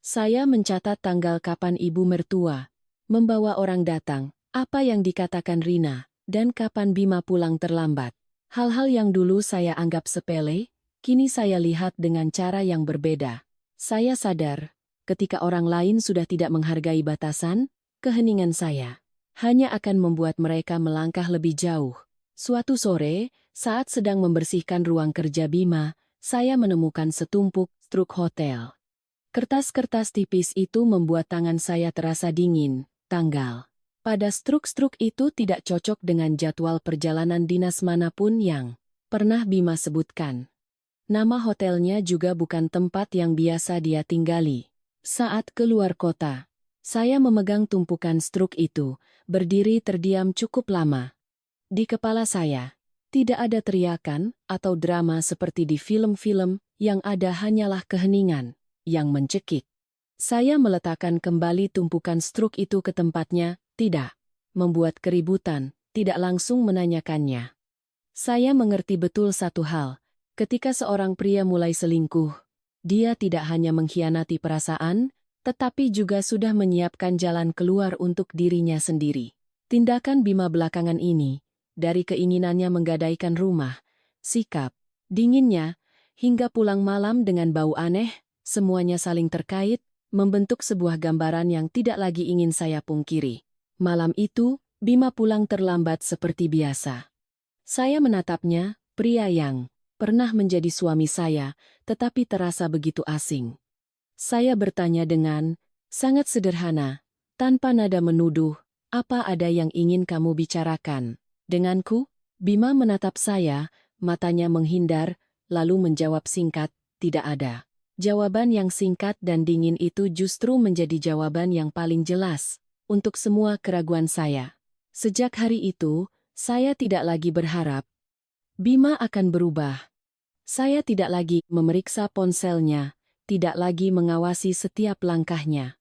Saya mencatat tanggal kapan ibu mertua membawa orang datang, apa yang dikatakan Rina, dan kapan Bima pulang terlambat. Hal-hal yang dulu saya anggap sepele, kini saya lihat dengan cara yang berbeda. Saya sadar, ketika orang lain sudah tidak menghargai batasan, keheningan saya hanya akan membuat mereka melangkah lebih jauh. Suatu sore, saat sedang membersihkan ruang kerja Bima, saya menemukan setumpuk struk hotel. Kertas-kertas tipis itu membuat tangan saya terasa dingin. Tanggal pada struk-struk itu tidak cocok dengan jadwal perjalanan dinas manapun yang pernah Bima sebutkan. Nama hotelnya juga bukan tempat yang biasa dia tinggali. Saat keluar kota, saya memegang tumpukan struk itu, berdiri terdiam cukup lama. Di kepala saya, tidak ada teriakan atau drama seperti di film-film, yang ada hanyalah keheningan yang mencekik. Saya meletakkan kembali tumpukan struk itu ke tempatnya, tidak membuat keributan, tidak langsung menanyakannya. Saya mengerti betul satu hal, ketika seorang pria mulai selingkuh, dia tidak hanya mengkhianati perasaan, tetapi juga sudah menyiapkan jalan keluar untuk dirinya sendiri. Tindakan Bima belakangan ini, dari keinginannya menggadaikan rumah, sikap dinginnya, hingga pulang malam dengan bau aneh, semuanya saling terkait, membentuk sebuah gambaran yang tidak lagi ingin saya pungkiri. Malam itu, Bima pulang terlambat seperti biasa. Saya menatapnya, pria yang pernah menjadi suami saya, tetapi terasa begitu asing. Saya bertanya dengan sangat sederhana, tanpa nada menuduh, "Apa ada yang ingin kamu bicarakan denganku?" Bima menatap saya, matanya menghindar, lalu menjawab singkat, "Tidak ada." Jawaban yang singkat dan dingin itu justru menjadi jawaban yang paling jelas untuk semua keraguan saya. Sejak hari itu, saya tidak lagi berharap Bima akan berubah. Saya tidak lagi memeriksa ponselnya, tidak lagi mengawasi setiap langkahnya.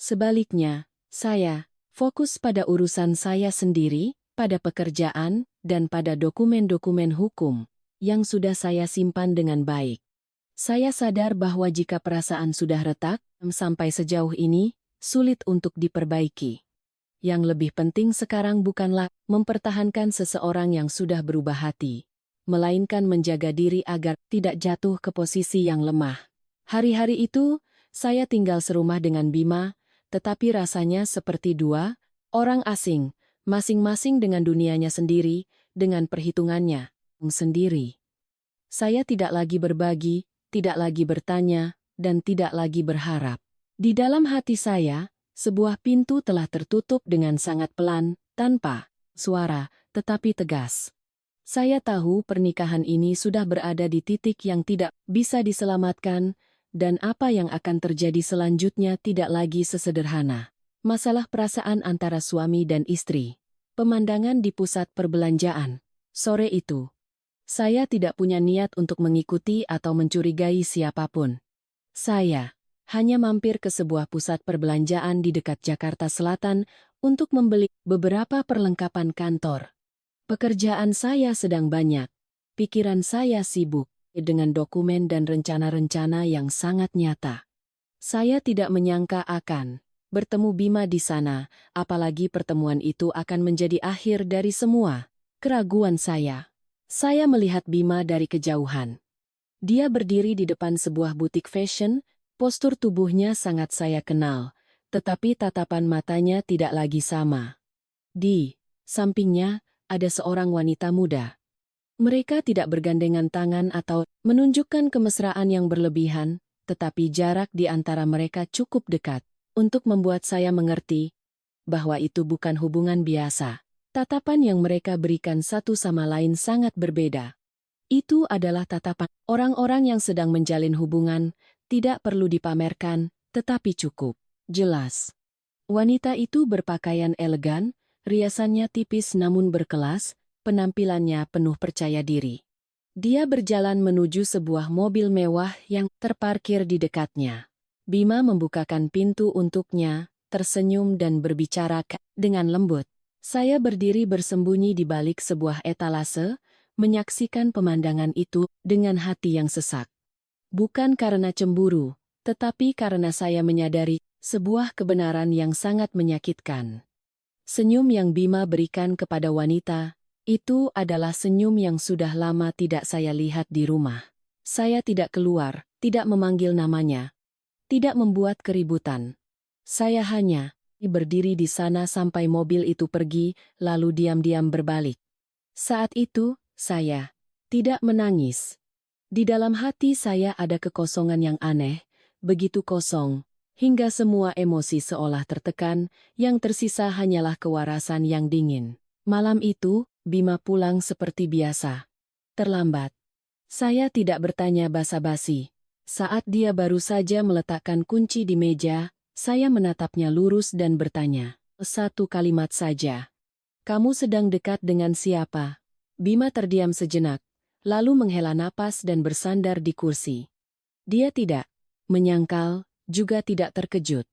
Sebaliknya, saya fokus pada urusan saya sendiri, pada pekerjaan, dan pada dokumen-dokumen hukum yang sudah saya simpan dengan baik. Saya sadar bahwa jika perasaan sudah retak, sampai sejauh ini, sulit untuk diperbaiki. Yang lebih penting sekarang bukanlah mempertahankan seseorang yang sudah berubah hati, melainkan menjaga diri agar tidak jatuh ke posisi yang lemah. Hari-hari itu, saya tinggal serumah dengan Bima, tetapi rasanya seperti dua orang asing, masing-masing dengan dunianya sendiri, dengan perhitungannya sendiri. Saya tidak lagi berbagi, tidak lagi bertanya, dan tidak lagi berharap. Di dalam hati saya, sebuah pintu telah tertutup dengan sangat pelan, tanpa suara, tetapi tegas. Saya tahu pernikahan ini sudah berada di titik yang tidak bisa diselamatkan, dan apa yang akan terjadi selanjutnya tidak lagi sesederhana. Masalah perasaan antara suami dan istri. Pemandangan di pusat perbelanjaan. Sore itu, saya tidak punya niat untuk mengikuti atau mencurigai siapapun. Saya hanya mampir ke sebuah pusat perbelanjaan di dekat Jakarta Selatan untuk membeli beberapa perlengkapan kantor. Pekerjaan saya sedang banyak. Pikiran saya sibuk dengan dokumen dan rencana-rencana yang sangat nyata. Saya tidak menyangka akan bertemu Bima di sana, apalagi pertemuan itu akan menjadi akhir dari semua keraguan saya. Saya melihat Bima dari kejauhan. Dia berdiri di depan sebuah butik fashion, postur tubuhnya sangat saya kenal, tetapi tatapan matanya tidak lagi sama. Di sampingnya, ada seorang wanita muda. Mereka tidak bergandengan tangan atau menunjukkan kemesraan yang berlebihan, tetapi jarak di antara mereka cukup dekat untuk membuat saya mengerti bahwa itu bukan hubungan biasa. Tatapan yang mereka berikan satu sama lain sangat berbeda. Itu adalah tatapan orang-orang yang sedang menjalin hubungan, tidak perlu dipamerkan, tetapi cukup jelas. Wanita itu berpakaian elegan, riasannya tipis namun berkelas, penampilannya penuh percaya diri. Dia berjalan menuju sebuah mobil mewah yang terparkir di dekatnya. Bima membukakan pintu untuknya, tersenyum dan berbicara dengan lembut. Saya berdiri bersembunyi di balik sebuah etalase, menyaksikan pemandangan itu dengan hati yang sesak. Bukan karena cemburu, tetapi karena saya menyadari sebuah kebenaran yang sangat menyakitkan. Senyum yang Bima berikan kepada wanita, itu adalah senyum yang sudah lama tidak saya lihat di rumah. Saya tidak keluar, tidak memanggil namanya, tidak membuat keributan. Saya hanya berdiri di sana sampai mobil itu pergi, lalu diam-diam berbalik. Saat itu, saya tidak menangis. Di dalam hati saya ada kekosongan yang aneh, begitu kosong, hingga semua emosi seolah tertekan, yang tersisa hanyalah kewarasan yang dingin. Malam itu, Bima pulang seperti biasa. Terlambat. Saya tidak bertanya basa-basi. Saat dia baru saja meletakkan kunci di meja, saya menatapnya lurus dan bertanya, satu kalimat saja. Kamu sedang dekat dengan siapa? Bima terdiam sejenak, lalu menghela napas dan bersandar di kursi. Dia tidak menyangkal, juga tidak terkejut.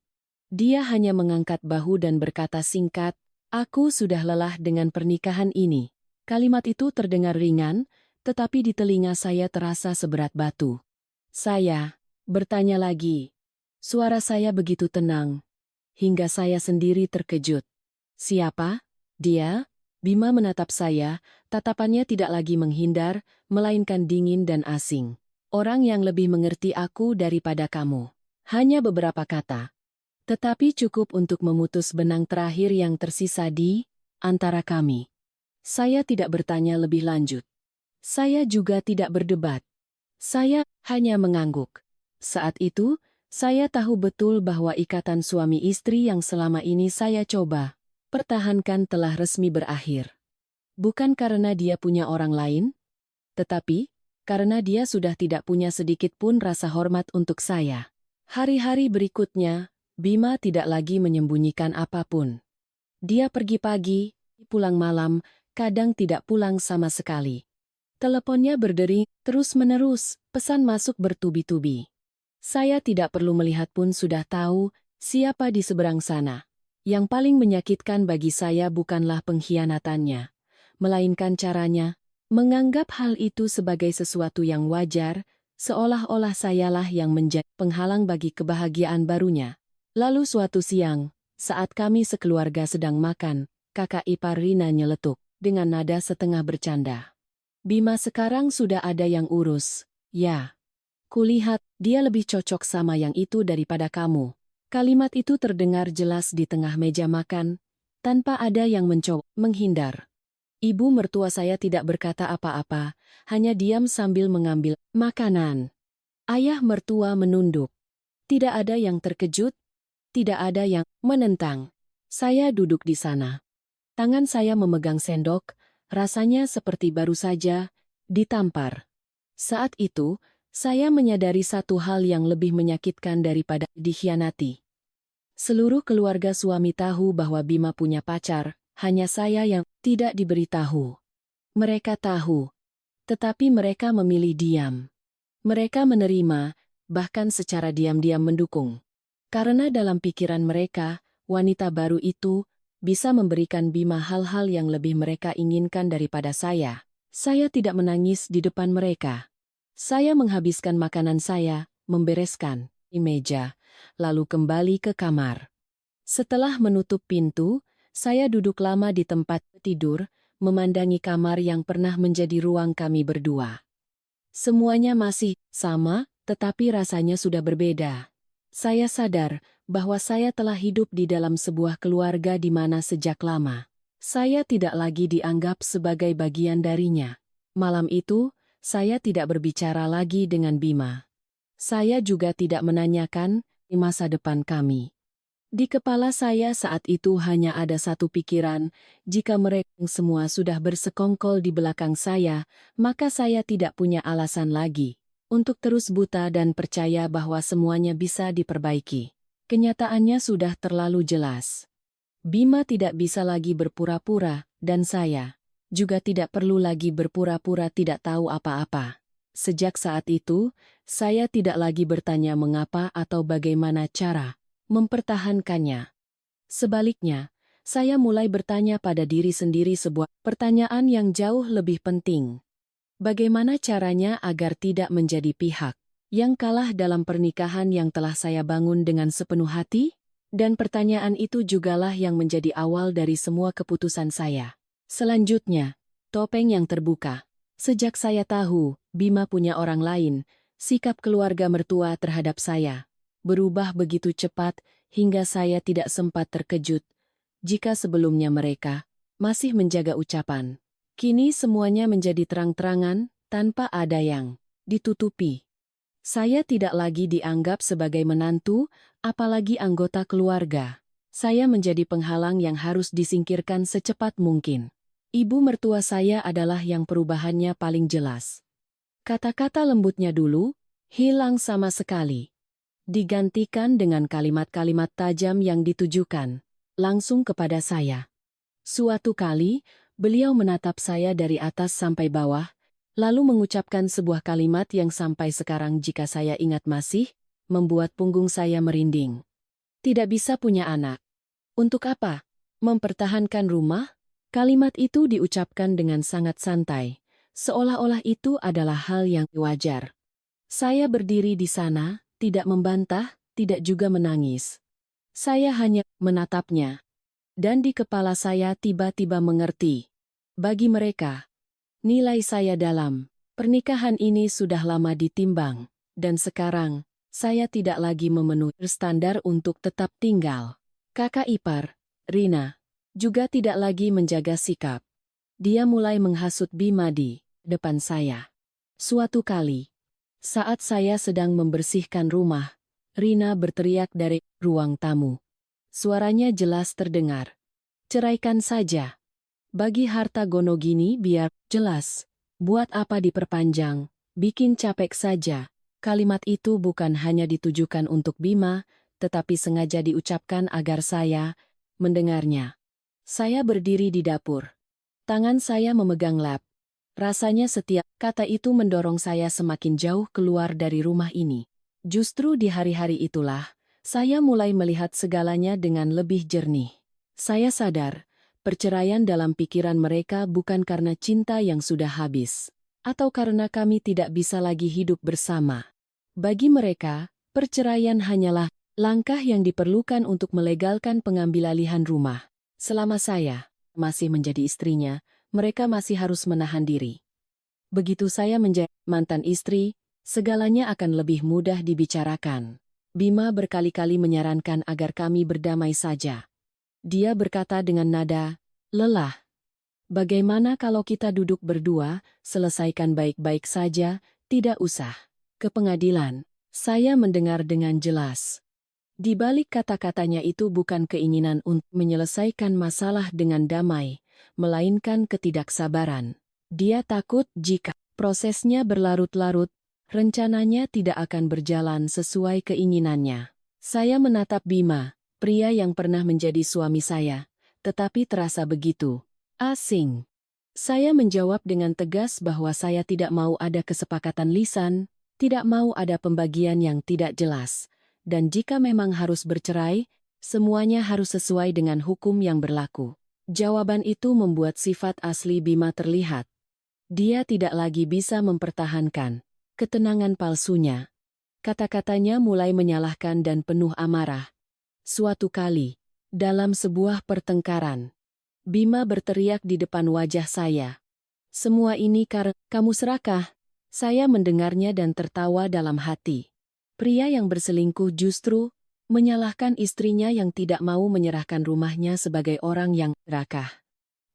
Dia hanya mengangkat bahu dan berkata singkat, "Aku sudah lelah dengan pernikahan ini." Kalimat itu terdengar ringan, tetapi di telinga saya terasa seberat batu. Saya bertanya lagi. Suara saya begitu tenang, hingga saya sendiri terkejut. Siapa? Dia? Bima menatap saya, tatapannya tidak lagi menghindar, melainkan dingin dan asing. Orang yang lebih mengerti aku daripada kamu. Hanya beberapa kata. Tetapi cukup untuk memutus benang terakhir yang tersisa di antara kami. Saya tidak bertanya lebih lanjut. Saya juga tidak berdebat. Saya hanya mengangguk. Saat itu, saya tahu betul bahwa ikatan suami istri yang selama ini saya coba pertahankan telah resmi berakhir. Bukan karena dia punya orang lain, tetapi karena dia sudah tidak punya sedikit pun rasa hormat untuk saya. Hari-hari berikutnya, Bima tidak lagi menyembunyikan apapun. Dia pergi pagi, pulang malam, kadang tidak pulang sama sekali. Teleponnya berdering terus-menerus, pesan masuk bertubi-tubi. Saya tidak perlu melihat pun sudah tahu siapa di seberang sana. Yang paling menyakitkan bagi saya bukanlah pengkhianatannya, melainkan caranya menganggap hal itu sebagai sesuatu yang wajar, seolah-olah sayalah yang menjadi penghalang bagi kebahagiaan barunya. Lalu suatu siang, saat kami sekeluarga sedang makan, kakak ipar Rina nyeletuk dengan nada setengah bercanda. Bima sekarang sudah ada yang urus, ya. Kulihat dia lebih cocok sama yang itu daripada kamu. Kalimat itu terdengar jelas di tengah meja makan, tanpa ada yang mencoba menghindar. Ibu mertua saya tidak berkata apa-apa, hanya diam sambil mengambil makanan. Ayah mertua menunduk. Tidak ada yang terkejut, tidak ada yang menentang. Saya duduk di sana. Tangan saya memegang sendok, rasanya seperti baru saja ditampar. Saat itu, saya menyadari satu hal yang lebih menyakitkan daripada dikhianati. Seluruh keluarga suami tahu bahwa Bima punya pacar, hanya saya yang tidak diberitahu. Mereka tahu, tetapi mereka memilih diam. Mereka menerima, bahkan secara diam-diam mendukung. Karena dalam pikiran mereka, wanita baru itu bisa memberikan Bima hal-hal yang lebih mereka inginkan daripada saya. Saya tidak menangis di depan mereka. Saya menghabiskan makanan saya, membereskan di meja, lalu kembali ke kamar. Setelah menutup pintu, saya duduk lama di tempat tidur, memandangi kamar yang pernah menjadi ruang kami berdua. Semuanya masih sama, tetapi rasanya sudah berbeda. Saya sadar bahwa saya telah hidup di dalam sebuah keluarga di mana sejak lama saya tidak lagi dianggap sebagai bagian darinya. Malam itu, saya tidak berbicara lagi dengan Bima. Saya juga tidak menanyakan masa depan kami. Di kepala saya saat itu hanya ada satu pikiran, jika mereka semua sudah bersekongkol di belakang saya, maka saya tidak punya alasan lagi untuk terus buta dan percaya bahwa semuanya bisa diperbaiki. Kenyataannya sudah terlalu jelas. Bima tidak bisa lagi berpura-pura, dan saya juga tidak perlu lagi berpura-pura tidak tahu apa-apa. Sejak saat itu, saya tidak lagi bertanya mengapa atau bagaimana cara mempertahankannya. Sebaliknya, saya mulai bertanya pada diri sendiri sebuah pertanyaan yang jauh lebih penting. Bagaimana caranya agar tidak menjadi pihak yang kalah dalam pernikahan yang telah saya bangun dengan sepenuh hati? Dan pertanyaan itu jugalah yang menjadi awal dari semua keputusan saya. Selanjutnya, topeng yang terbuka. Sejak saya tahu Bima punya orang lain, sikap keluarga mertua terhadap saya berubah begitu cepat hingga saya tidak sempat terkejut jika sebelumnya mereka masih menjaga ucapan. Kini semuanya menjadi terang-terangan, tanpa ada yang ditutupi. Saya tidak lagi dianggap sebagai menantu, apalagi anggota keluarga. Saya menjadi penghalang yang harus disingkirkan secepat mungkin. Ibu mertua saya adalah yang perubahannya paling jelas. Kata-kata lembutnya dulu hilang sama sekali. Digantikan dengan kalimat-kalimat tajam yang ditujukan langsung kepada saya. Suatu kali, beliau menatap saya dari atas sampai bawah, lalu mengucapkan sebuah kalimat yang sampai sekarang jika saya ingat masih membuat punggung saya merinding. Tidak bisa punya anak. Untuk apa? Mempertahankan rumah? Kalimat itu diucapkan dengan sangat santai, seolah-olah itu adalah hal yang wajar. Saya berdiri di sana, tidak membantah, tidak juga menangis. Saya hanya menatapnya. Dan di kepala saya tiba-tiba mengerti. Bagi mereka, nilai saya dalam pernikahan ini sudah lama ditimbang, dan sekarang, saya tidak lagi memenuhi standar untuk tetap tinggal. Kakak ipar, Rina, juga tidak lagi menjaga sikap. Dia mulai menghasut Bima di depan saya. Suatu kali, saat saya sedang membersihkan rumah, Rina berteriak dari ruang tamu. Suaranya jelas terdengar. Ceraikan saja. Bagi harta gono gini biar jelas. Buat apa diperpanjang, bikin capek saja. Kalimat itu bukan hanya ditujukan untuk Bima, tetapi sengaja diucapkan agar saya mendengarnya. Saya berdiri di dapur. Tangan saya memegang lap. Rasanya setiap kata itu mendorong saya semakin jauh keluar dari rumah ini. Justru di hari-hari itulah, saya mulai melihat segalanya dengan lebih jernih. Saya sadar, perceraian dalam pikiran mereka bukan karena cinta yang sudah habis, atau karena kami tidak bisa lagi hidup bersama. Bagi mereka, perceraian hanyalah langkah yang diperlukan untuk melegalkan pengambilalihan rumah. Selama saya masih menjadi istrinya, mereka masih harus menahan diri. Begitu saya menjadi mantan istri, segalanya akan lebih mudah dibicarakan. Bima berkali-kali menyarankan agar kami berdamai saja. Dia berkata dengan nada lelah, "Bagaimana kalau kita duduk berdua, selesaikan baik-baik saja, tidak usah ke pengadilan." Saya mendengar dengan jelas. Di balik kata-katanya itu bukan keinginan untuk menyelesaikan masalah dengan damai, melainkan ketidaksabaran. Dia takut jika prosesnya berlarut-larut, rencananya tidak akan berjalan sesuai keinginannya. Saya menatap Bima, pria yang pernah menjadi suami saya, tetapi terasa begitu asing. Saya menjawab dengan tegas bahwa saya tidak mau ada kesepakatan lisan, tidak mau ada pembagian yang tidak jelas. Dan jika memang harus bercerai, semuanya harus sesuai dengan hukum yang berlaku. Jawaban itu membuat sifat asli Bima terlihat. Dia tidak lagi bisa mempertahankan ketenangan palsunya. Kata-katanya mulai menyalahkan dan penuh amarah. Suatu kali, dalam sebuah pertengkaran, Bima berteriak di depan wajah saya. "Semua ini karena kamu serakah." Saya mendengarnya dan tertawa dalam hati. Pria yang berselingkuh justru menyalahkan istrinya yang tidak mau menyerahkan rumahnya sebagai orang yang serakah.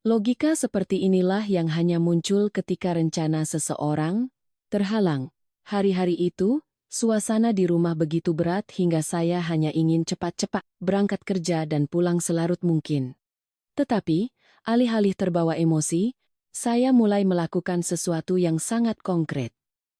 Logika seperti inilah yang hanya muncul ketika rencana seseorang terhalang. Hari-hari itu, suasana di rumah begitu berat hingga saya hanya ingin cepat-cepat berangkat kerja dan pulang selarut mungkin. Tetapi, alih-alih terbawa emosi, saya mulai melakukan sesuatu yang sangat konkret.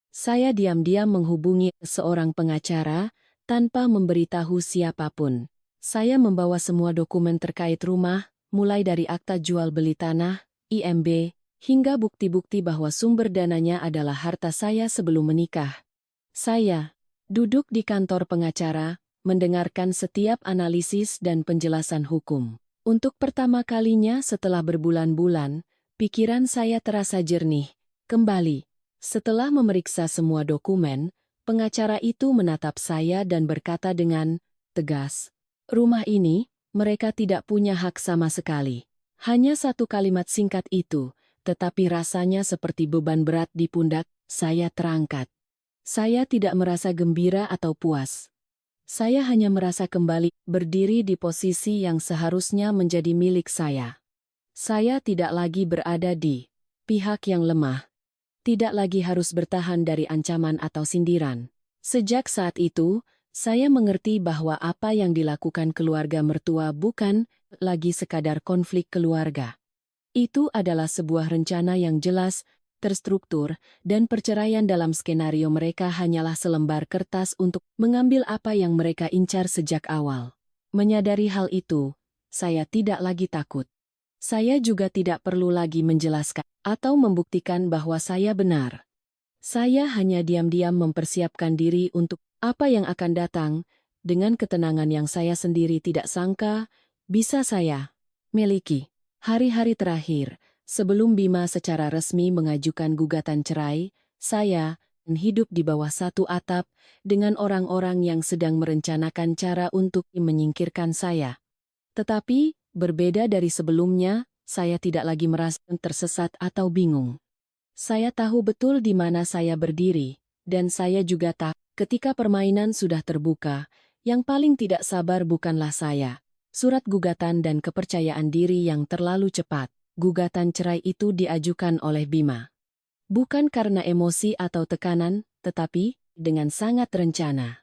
Saya diam-diam menghubungi seorang pengacara tanpa memberitahu siapapun. Saya membawa semua dokumen terkait rumah, mulai dari akta jual beli tanah, IMB, hingga bukti-bukti bahwa sumber dananya adalah harta saya sebelum menikah. Saya duduk di kantor pengacara, mendengarkan setiap analisis dan penjelasan hukum. Untuk pertama kalinya setelah berbulan-bulan, pikiran saya terasa jernih kembali. Setelah memeriksa semua dokumen, pengacara itu menatap saya dan berkata dengan tegas, "Rumah ini, mereka tidak punya hak sama sekali." Hanya satu kalimat singkat itu, tetapi rasanya seperti beban berat di pundak, saya terangkat. Saya tidak merasa gembira atau puas. Saya hanya merasa kembali berdiri di posisi yang seharusnya menjadi milik saya. Saya tidak lagi berada di pihak yang lemah. Tidak lagi harus bertahan dari ancaman atau sindiran. Sejak saat itu, saya mengerti bahwa apa yang dilakukan keluarga mertua bukan lagi sekadar konflik keluarga. Itu adalah sebuah rencana yang jelas, terstruktur, dan perceraian dalam skenario mereka hanyalah selembar kertas untuk mengambil apa yang mereka incar sejak awal. Menyadari hal itu, saya tidak lagi takut. Saya juga tidak perlu lagi menjelaskan atau membuktikan bahwa saya benar. Saya hanya diam-diam mempersiapkan diri untuk apa yang akan datang, dengan ketenangan yang saya sendiri tidak sangka bisa saya miliki. Hari-hari terakhir, sebelum Bima secara resmi mengajukan gugatan cerai, saya hidup di bawah satu atap dengan orang-orang yang sedang merencanakan cara untuk menyingkirkan saya. Tetapi, berbeda dari sebelumnya, saya tidak lagi merasa tersesat atau bingung. Saya tahu betul di mana saya berdiri, dan saya juga tahu ketika permainan sudah terbuka, yang paling tidak sabar bukanlah saya. Surat gugatan dan kepercayaan diri yang terlalu cepat, gugatan cerai itu diajukan oleh Bima. Bukan karena emosi atau tekanan, tetapi dengan sangat rencana.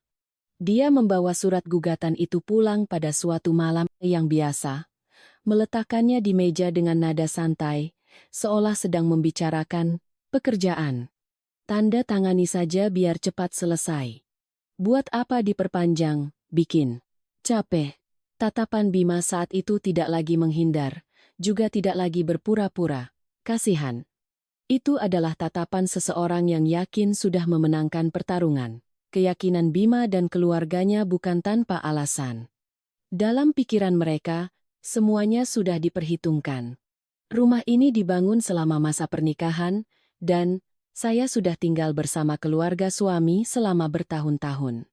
Dia membawa surat gugatan itu pulang pada suatu malam yang biasa, meletakkannya di meja dengan nada santai, seolah sedang membicarakan pekerjaan. "Tanda tangani saja biar cepat selesai. Buat apa diperpanjang, bikin capek." Tatapan Bima saat itu tidak lagi menghindar, juga tidak lagi berpura-pura kasihan. Itu adalah tatapan seseorang yang yakin sudah memenangkan pertarungan. Keyakinan Bima dan keluarganya bukan tanpa alasan. Dalam pikiran mereka, semuanya sudah diperhitungkan. Rumah ini dibangun selama masa pernikahan, dan saya sudah tinggal bersama keluarga suami selama bertahun-tahun.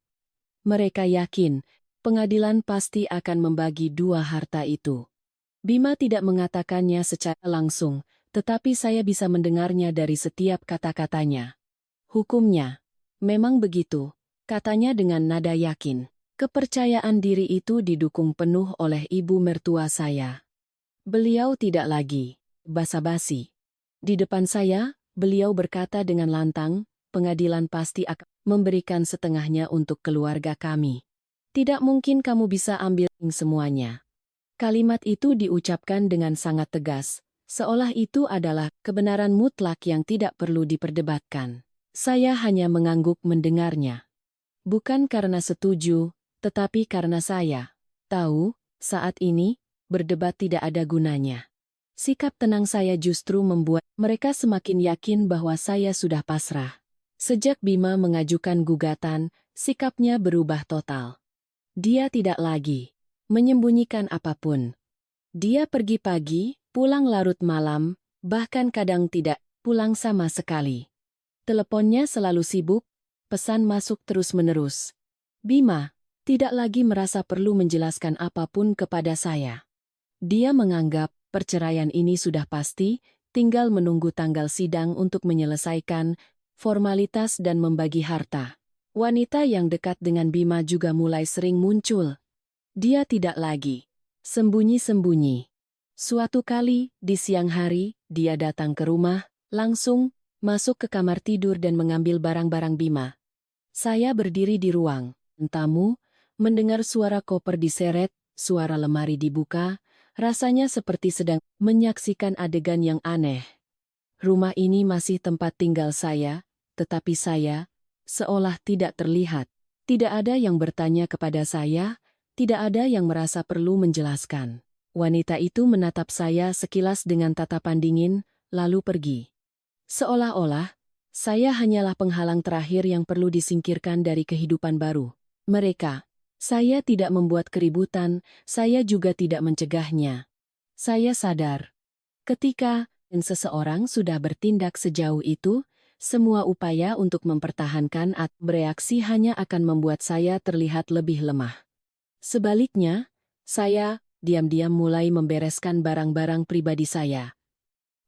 Mereka yakin, pengadilan pasti akan membagi dua harta itu. Bima tidak mengatakannya secara langsung, tetapi saya bisa mendengarnya dari setiap kata-katanya. "Hukumnya memang begitu," katanya dengan nada yakin. Kepercayaan diri itu didukung penuh oleh ibu mertua saya. Beliau tidak lagi basa-basi. Di depan saya, beliau berkata dengan lantang, pengadilan pasti akan memberikan setengahnya untuk keluarga kami. Tidak mungkin kamu bisa ambil semuanya. Kalimat itu diucapkan dengan sangat tegas, seolah itu adalah kebenaran mutlak yang tidak perlu diperdebatkan. Saya hanya mengangguk mendengarnya. Bukan karena setuju, tetapi karena saya tahu, saat ini, berdebat tidak ada gunanya. Sikap tenang saya justru membuat mereka semakin yakin bahwa saya sudah pasrah. Sejak Bima mengajukan gugatan, sikapnya berubah total. Dia tidak lagi menyembunyikan apapun. Dia pergi pagi, pulang larut malam, bahkan kadang tidak pulang sama sekali. Teleponnya selalu sibuk, pesan masuk terus-menerus. Bima tidak lagi merasa perlu menjelaskan apapun kepada saya. Dia menganggap perceraian ini sudah pasti, tinggal menunggu tanggal sidang untuk menyelesaikan formalitas dan membagi harta. Wanita yang dekat dengan Bima juga mulai sering muncul. Dia tidak lagi sembunyi-sembunyi. Suatu kali, di siang hari, dia datang ke rumah, langsung masuk ke kamar tidur dan mengambil barang-barang Bima. Saya berdiri di ruang tamu, mendengar suara koper diseret, suara lemari dibuka, rasanya seperti sedang menyaksikan adegan yang aneh. Rumah ini masih tempat tinggal saya, tetapi saya seolah tidak terlihat. Tidak ada yang bertanya kepada saya, tidak ada yang merasa perlu menjelaskan. Wanita itu menatap saya sekilas dengan tatapan dingin, lalu pergi. Seolah-olah, saya hanyalah penghalang terakhir yang perlu disingkirkan dari kehidupan baru mereka. Saya tidak membuat keributan, saya juga tidak mencegahnya. Saya sadar, ketika seseorang sudah bertindak sejauh itu, semua upaya untuk mempertahankan atau bereaksi hanya akan membuat saya terlihat lebih lemah. Sebaliknya, saya diam-diam mulai membereskan barang-barang pribadi saya.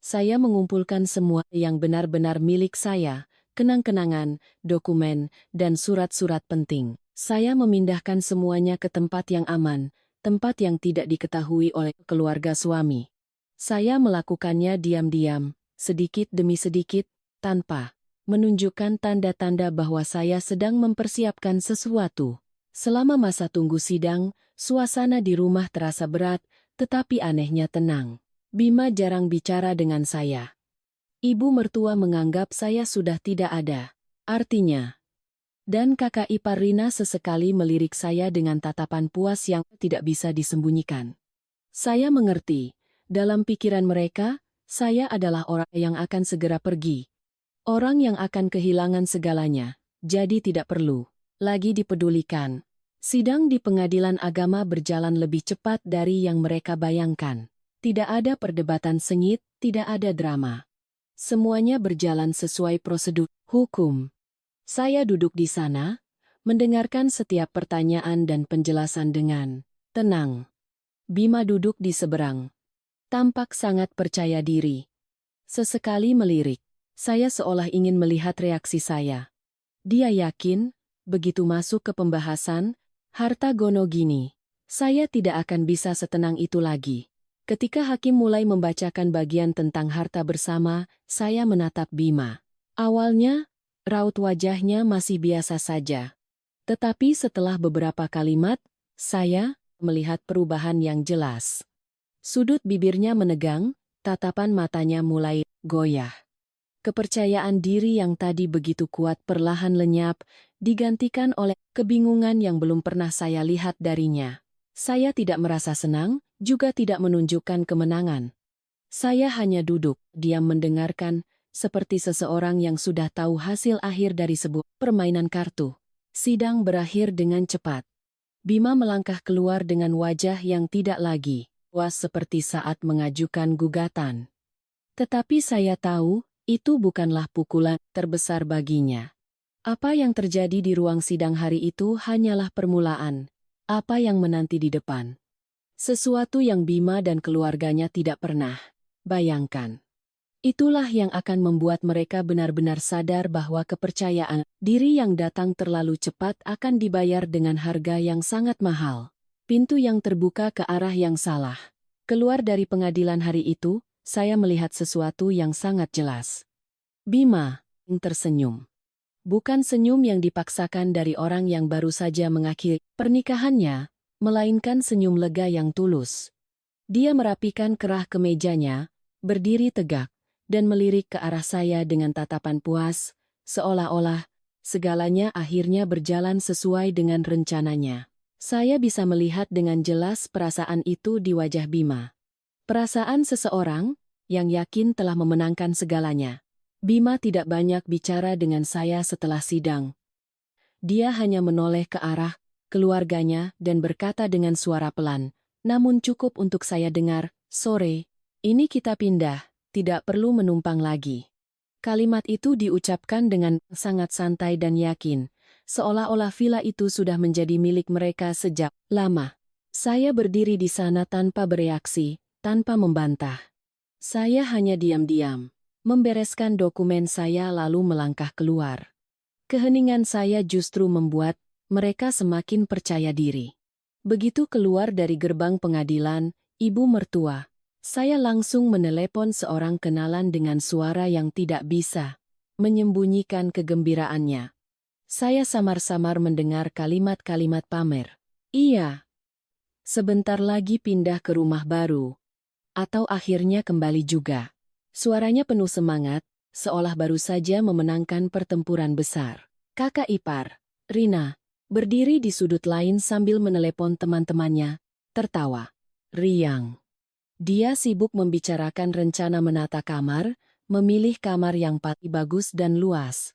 Saya mengumpulkan semua yang benar-benar milik saya, kenang-kenangan, dokumen, dan surat-surat penting. Saya memindahkan semuanya ke tempat yang aman, tempat yang tidak diketahui oleh keluarga suami. Saya melakukannya diam-diam, sedikit demi sedikit, tanpa menunjukkan tanda-tanda bahwa saya sedang mempersiapkan sesuatu. Selama masa tunggu sidang, suasana di rumah terasa berat, tetapi anehnya tenang. Bima jarang bicara dengan saya. Ibu mertua menganggap saya sudah tidak ada artinya. Dan kakak ipar Rina sesekali melirik saya dengan tatapan puas yang tidak bisa disembunyikan. Saya mengerti, dalam pikiran mereka, saya adalah orang yang akan segera pergi. Orang yang akan kehilangan segalanya, jadi tidak perlu lagi dipedulikan. Sidang di pengadilan agama berjalan lebih cepat dari yang mereka bayangkan. Tidak ada perdebatan sengit, tidak ada drama. Semuanya berjalan sesuai prosedur hukum. Saya duduk di sana, mendengarkan setiap pertanyaan dan penjelasan dengan tenang. Bima duduk di seberang. Tampak sangat percaya diri. Sesekali melirik. Saya seolah ingin melihat reaksi saya. Dia yakin, begitu masuk ke pembahasan, harta gono gini, saya tidak akan bisa setenang itu lagi. Ketika hakim mulai membacakan bagian tentang harta bersama, saya menatap Bima. Awalnya, raut wajahnya masih biasa saja. Tetapi setelah beberapa kalimat, saya melihat perubahan yang jelas. Sudut bibirnya menegang, tatapan matanya mulai goyah. Kepercayaan diri yang tadi begitu kuat perlahan lenyap, digantikan oleh kebingungan yang belum pernah saya lihat darinya. Saya tidak merasa senang, juga tidak menunjukkan kemenangan. Saya hanya duduk, diam mendengarkan, seperti seseorang yang sudah tahu hasil akhir dari sebuah permainan kartu. Sidang berakhir dengan cepat. Bima melangkah keluar dengan wajah yang tidak lagi puas seperti saat mengajukan gugatan. Tetapi saya tahu, itu bukanlah pukulan terbesar baginya. Apa yang terjadi di ruang sidang hari itu hanyalah permulaan. Apa yang menanti di depan. Sesuatu yang Bima dan keluarganya tidak pernah bayangkan. Itulah yang akan membuat mereka benar-benar sadar bahwa kepercayaan diri yang datang terlalu cepat akan dibayar dengan harga yang sangat mahal. Pintu yang terbuka ke arah yang salah. Keluar dari pengadilan hari itu, saya melihat sesuatu yang sangat jelas. Bima tersenyum. Bukan senyum yang dipaksakan dari orang yang baru saja mengakhiri pernikahannya, melainkan senyum lega yang tulus. Dia merapikan kerah kemejanya, berdiri tegak, dan melirik ke arah saya dengan tatapan puas, seolah-olah segalanya akhirnya berjalan sesuai dengan rencananya. Saya bisa melihat dengan jelas perasaan itu di wajah Bima. Perasaan seseorang yang yakin telah memenangkan segalanya. Bima tidak banyak bicara dengan saya setelah sidang. Dia hanya menoleh ke arah keluarganya dan berkata dengan suara pelan, namun cukup untuk saya dengar, "Sore ini kita pindah, tidak perlu menumpang lagi." Kalimat itu diucapkan dengan sangat santai dan yakin, seolah-olah villa itu sudah menjadi milik mereka sejak lama. Saya berdiri di sana tanpa bereaksi, tanpa membantah. Saya hanya diam-diam, membereskan dokumen saya lalu melangkah keluar. Keheningan saya justru membuat mereka semakin percaya diri. Begitu keluar dari gerbang pengadilan, ibu mertua, saya langsung menelepon seorang kenalan dengan suara yang tidak bisa menyembunyikan kegembiraannya. Saya samar-samar mendengar kalimat-kalimat pamer. Iya, sebentar lagi pindah ke rumah baru. Atau akhirnya kembali juga. Suaranya penuh semangat, seolah baru saja memenangkan pertempuran besar. Kakak ipar, Rina, berdiri di sudut lain sambil menelepon teman-temannya, tertawa. Riang. Dia sibuk membicarakan rencana menata kamar, memilih kamar yang paling bagus dan luas.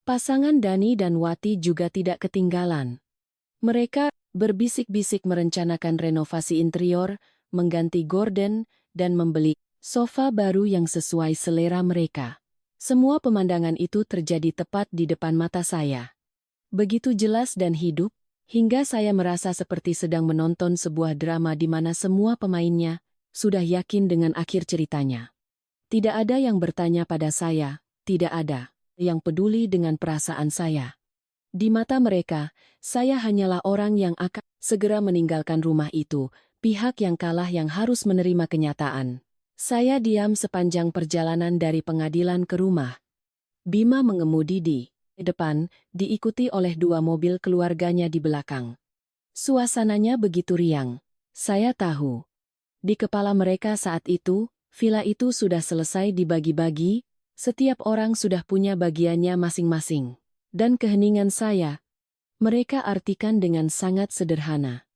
Pasangan Dani dan Wati juga tidak ketinggalan. Mereka berbisik-bisik merencanakan renovasi interior, mengganti gorden, dan membeli sofa baru yang sesuai selera mereka. Semua pemandangan itu terjadi tepat di depan mata saya. Begitu jelas dan hidup, hingga saya merasa seperti sedang menonton sebuah drama di mana semua pemainnya sudah yakin dengan akhir ceritanya. Tidak ada yang bertanya pada saya, tidak ada yang peduli dengan perasaan saya. Di mata mereka, saya hanyalah orang yang akan segera meninggalkan rumah itu, pihak yang kalah yang harus menerima kenyataan. Saya diam sepanjang perjalanan dari pengadilan ke rumah. Bima mengemudi di depan, diikuti oleh 2 mobil keluarganya di belakang. Suasananya begitu riang. Saya tahu. Di kepala mereka saat itu, villa itu sudah selesai dibagi-bagi, setiap orang sudah punya bagiannya masing-masing. Dan keheningan saya, mereka artikan dengan sangat sederhana.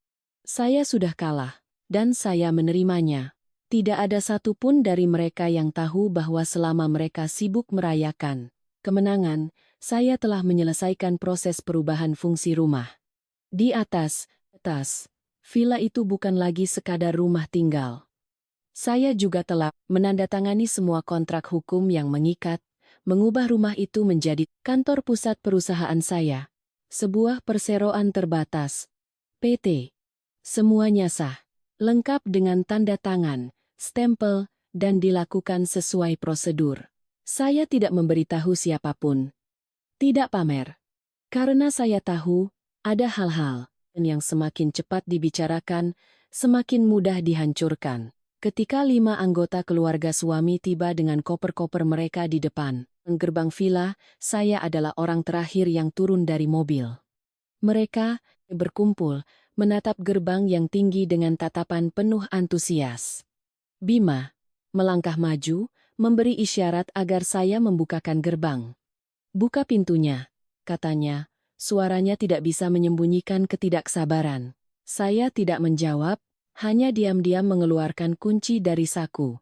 Saya sudah kalah, dan saya menerimanya. Tidak ada satupun dari mereka yang tahu bahwa selama mereka sibuk merayakan kemenangan, saya telah menyelesaikan proses perubahan fungsi rumah. Di atas, villa itu bukan lagi sekadar rumah tinggal. Saya juga telah menandatangani semua kontrak hukum yang mengikat, mengubah rumah itu menjadi kantor pusat perusahaan saya. Sebuah perseroan terbatas. PT. Semuanya sah, lengkap dengan tanda tangan, stempel, dan dilakukan sesuai prosedur. Saya tidak memberitahu siapapun. Tidak pamer. Karena saya tahu, ada hal-hal yang semakin cepat dibicarakan, semakin mudah dihancurkan. Ketika 5 anggota keluarga suami tiba dengan koper-koper mereka di depan gerbang villa, saya adalah orang terakhir yang turun dari mobil. Mereka berkumpul, menatap gerbang yang tinggi dengan tatapan penuh antusias. Bima melangkah maju, memberi isyarat agar saya membukakan gerbang. "Buka pintunya," katanya. Suaranya tidak bisa menyembunyikan ketidaksabaran. Saya tidak menjawab, hanya diam-diam mengeluarkan kunci dari saku.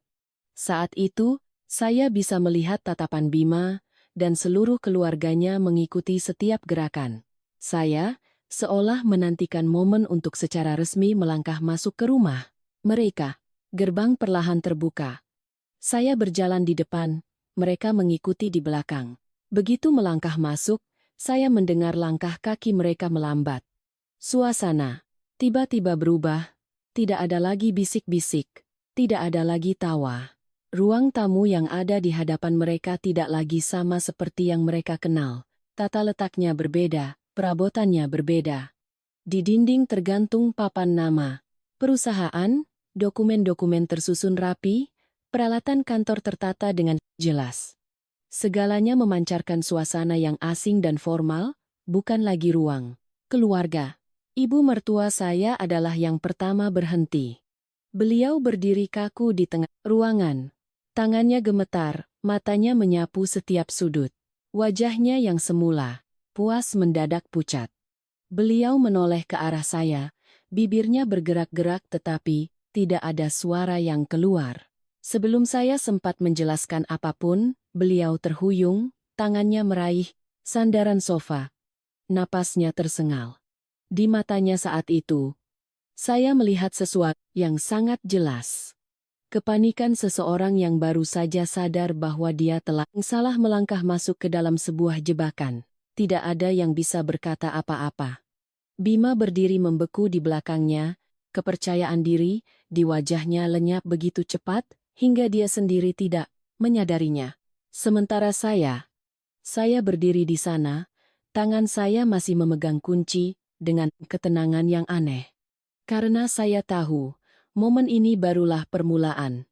Saat itu, saya bisa melihat tatapan Bima, dan seluruh keluarganya mengikuti setiap gerakan. Saya seolah menantikan momen untuk secara resmi melangkah masuk ke rumah. Mereka, gerbang perlahan terbuka. Saya berjalan di depan, mereka mengikuti di belakang. Begitu melangkah masuk, saya mendengar langkah kaki mereka melambat. Suasana tiba-tiba berubah, tidak ada lagi bisik-bisik, tidak ada lagi tawa. Ruang tamu yang ada di hadapan mereka tidak lagi sama seperti yang mereka kenal. Tata letaknya berbeda, perabotannya berbeda. Di dinding tergantung papan nama perusahaan, dokumen-dokumen tersusun rapi, peralatan kantor tertata dengan jelas. Segalanya memancarkan suasana yang asing dan formal, bukan lagi ruang keluarga. Ibu mertua saya adalah yang pertama berhenti. Beliau berdiri kaku di tengah ruangan. Tangannya gemetar, matanya menyapu setiap sudut. Wajahnya yang semula puas mendadak pucat. Beliau menoleh ke arah saya, bibirnya bergerak-gerak tetapi tidak ada suara yang keluar. Sebelum saya sempat menjelaskan apapun, beliau terhuyung, tangannya meraih sandaran sofa. Napasnya tersengal. Di matanya saat itu, saya melihat sesuatu yang sangat jelas. Kepanikan seseorang yang baru saja sadar bahwa dia telah salah melangkah masuk ke dalam sebuah jebakan. Tidak ada yang bisa berkata apa-apa. Bima berdiri membeku di belakangnya, kepercayaan diri di wajahnya lenyap begitu cepat hingga dia sendiri tidak menyadarinya. Sementara saya berdiri di sana, tangan saya masih memegang kunci dengan ketenangan yang aneh. Karena saya tahu, momen ini barulah permulaan.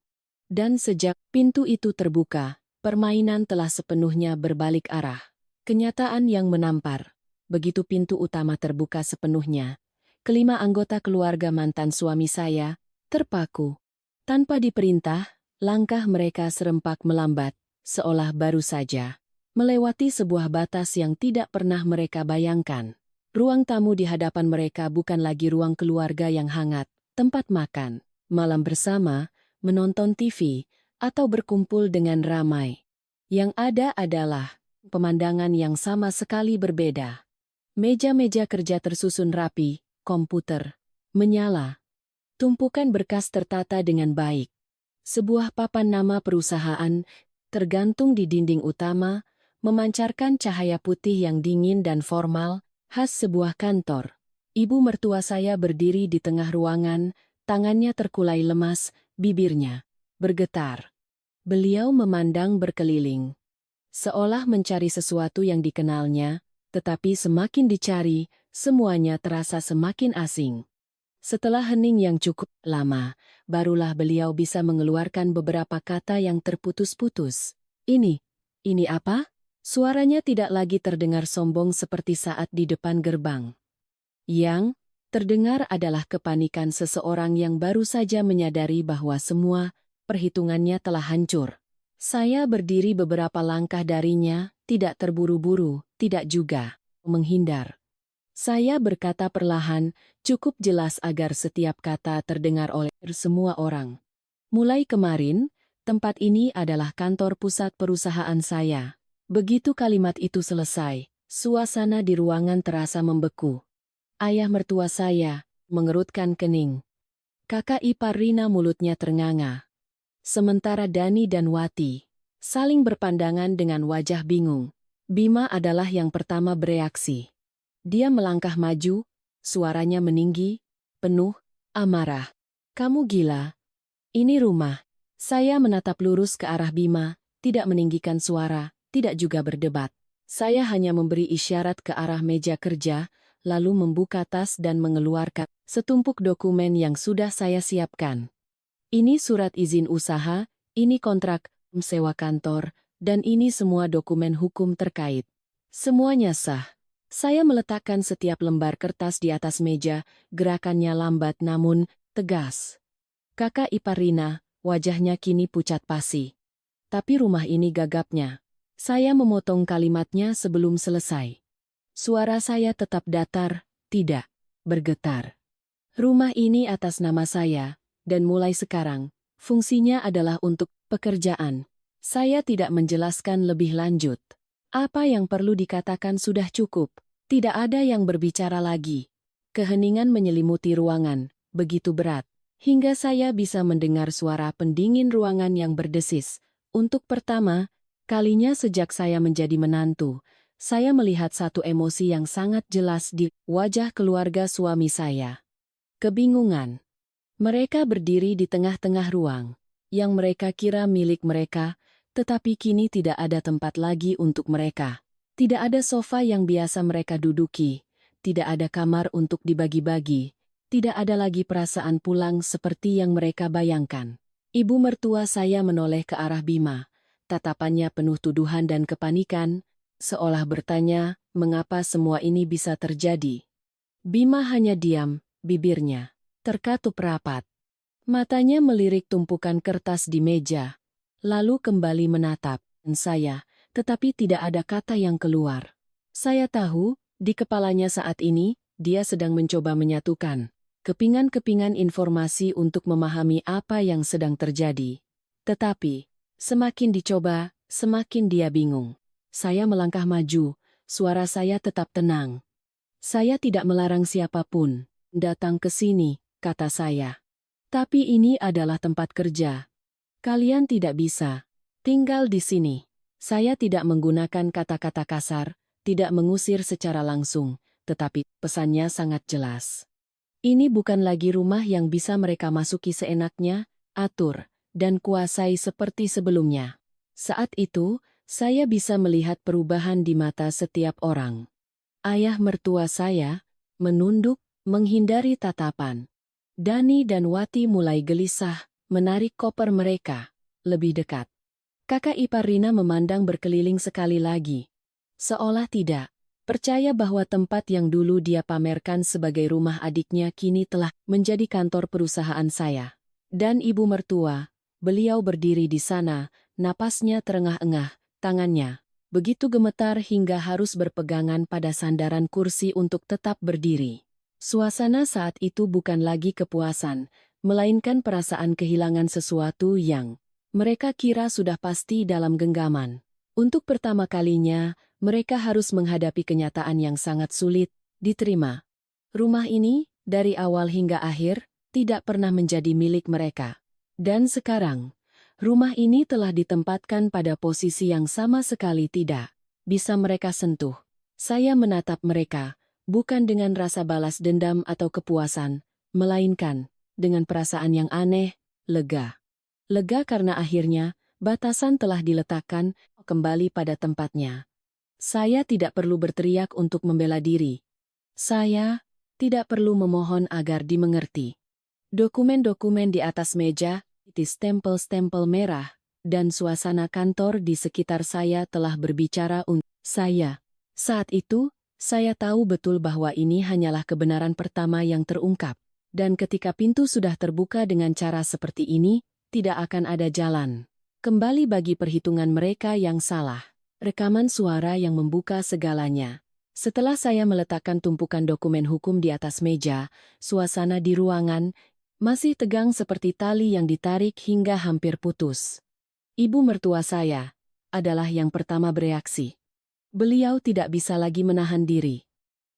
Dan sejak pintu itu terbuka, permainan telah sepenuhnya berbalik arah. Kenyataan yang menampar. Begitu pintu utama terbuka sepenuhnya, kelima anggota keluarga mantan suami saya terpaku. Tanpa diperintah, langkah mereka serempak melambat, seolah baru saja melewati sebuah batas yang tidak pernah mereka bayangkan. Ruang tamu di hadapan mereka bukan lagi ruang keluarga yang hangat, tempat makan, malam bersama, menonton TV, atau berkumpul dengan ramai. Yang ada adalah pemandangan yang sama sekali berbeda. Meja-meja kerja tersusun rapi, komputer menyala. Tumpukan berkas tertata dengan baik. Sebuah papan nama perusahaan tergantung di dinding utama, memancarkan cahaya putih yang dingin dan formal, khas sebuah kantor. Ibu mertua saya berdiri di tengah ruangan, tangannya terkulai lemas, bibirnya bergetar. Beliau memandang berkeliling, seolah mencari sesuatu yang dikenalnya, tetapi semakin dicari, semuanya terasa semakin asing. Setelah hening yang cukup lama, barulah beliau bisa mengeluarkan beberapa kata yang terputus-putus. Ini apa? Suaranya tidak lagi terdengar sombong seperti saat di depan gerbang. Yang terdengar adalah kepanikan seseorang yang baru saja menyadari bahwa semua perhitungannya telah hancur. Saya berdiri beberapa langkah darinya, tidak terburu-buru, tidak juga menghindar. Saya berkata perlahan, cukup jelas agar setiap kata terdengar oleh semua orang. Mulai kemarin, tempat ini adalah kantor pusat perusahaan saya. Begitu kalimat itu selesai, suasana di ruangan terasa membeku. Ayah mertua saya mengerutkan kening. Kakak ipar Rina mulutnya ternganga. Sementara Dani dan Wati saling berpandangan dengan wajah bingung. Bima adalah yang pertama bereaksi. Dia melangkah maju, suaranya meninggi, penuh amarah. Kamu gila? Ini rumah. Saya menatap lurus ke arah Bima, tidak meninggikan suara, tidak juga berdebat. Saya hanya memberi isyarat ke arah meja kerja, lalu membuka tas dan mengeluarkan setumpuk dokumen yang sudah saya siapkan. Ini surat izin usaha, ini kontrak sewa kantor, dan ini semua dokumen hukum terkait. Semuanya sah. Saya meletakkan setiap lembar kertas di atas meja, gerakannya lambat namun tegas. Kakak ipar Rina, wajahnya kini pucat pasi. Tapi rumah ini gagapnya. Saya memotong kalimatnya sebelum selesai. Suara saya tetap datar, tidak bergetar. Rumah ini atas nama saya, dan mulai sekarang, fungsinya adalah untuk pekerjaan. Saya tidak menjelaskan lebih lanjut. Apa yang perlu dikatakan sudah cukup. Tidak ada yang berbicara lagi. Keheningan menyelimuti ruangan, begitu berat, hingga saya bisa mendengar suara pendingin ruangan yang berdesis. Untuk pertama kalinya sejak saya menjadi menantu, saya melihat satu emosi yang sangat jelas di wajah keluarga suami saya. Kebingungan. Mereka berdiri di tengah-tengah ruang. yang mereka kira milik mereka, tetapi kini tidak ada tempat lagi untuk mereka. Tidak ada sofa yang biasa mereka duduki, tidak ada kamar untuk dibagi-bagi, tidak ada lagi perasaan pulang seperti yang mereka bayangkan. Ibu mertua saya menoleh ke arah Bima, tatapannya penuh tuduhan dan kepanikan, seolah bertanya, mengapa semua ini bisa terjadi? Bima hanya diam, bibirnya terkatup rapat. Matanya melirik tumpukan kertas di meja, lalu kembali menatap saya, tetapi tidak ada kata yang keluar. Saya tahu, di kepalanya saat ini, dia sedang mencoba menyatukan kepingan-kepingan informasi untuk memahami apa yang sedang terjadi. Tetapi, semakin dicoba, semakin dia bingung. Saya melangkah maju, suara saya tetap tenang. Saya tidak melarang siapapun datang ke sini, kata saya. Tapi ini adalah tempat kerja. Kalian tidak bisa tinggal di sini. Saya tidak menggunakan kata-kata kasar, tidak mengusir secara langsung, tetapi pesannya sangat jelas. Ini bukan lagi rumah yang bisa mereka masuki seenaknya, atur, dan kuasai seperti sebelumnya. Saat itu, saya bisa melihat perubahan di mata setiap orang. Ayah mertua saya menunduk, menghindari tatapan. Dani dan Wati mulai gelisah, menarik koper mereka lebih dekat. Kakak ipar Rina memandang berkeliling sekali lagi. Seolah tidak percaya bahwa tempat yang dulu dia pamerkan sebagai rumah adiknya kini telah menjadi kantor perusahaan saya. Dan ibu mertua, beliau berdiri di sana, napasnya terengah-engah, tangannya begitu gemetar hingga harus berpegangan pada sandaran kursi untuk tetap berdiri. Suasana saat itu bukan lagi kepuasan, melainkan perasaan kehilangan sesuatu yang mereka kira sudah pasti dalam genggaman. Untuk pertama kalinya, mereka harus menghadapi kenyataan yang sangat sulit diterima. Rumah ini, dari awal hingga akhir, tidak pernah menjadi milik mereka. Dan sekarang, rumah ini telah ditempatkan pada posisi yang sama sekali tidak bisa mereka sentuh. Saya menatap mereka, bukan dengan rasa balas dendam atau kepuasan, melainkan dengan perasaan yang aneh, lega. Lega karena akhirnya, batasan telah diletakkan kembali pada tempatnya. Saya tidak perlu berteriak untuk membela diri. Saya tidak perlu memohon agar dimengerti. Dokumen-dokumen di atas meja, stempel-stempel merah, dan suasana kantor di sekitar saya telah berbicara untuk saya. Saat itu, saya tahu betul bahwa ini hanyalah kebenaran pertama yang terungkap. Dan ketika pintu sudah terbuka dengan cara seperti ini, tidak akan ada jalan kembali bagi perhitungan mereka yang salah. Rekaman suara yang membuka segalanya. Setelah saya meletakkan tumpukan dokumen hukum di atas meja, suasana di ruangan masih tegang seperti tali yang ditarik hingga hampir putus. Ibu mertua saya adalah yang pertama bereaksi. Beliau tidak bisa lagi menahan diri.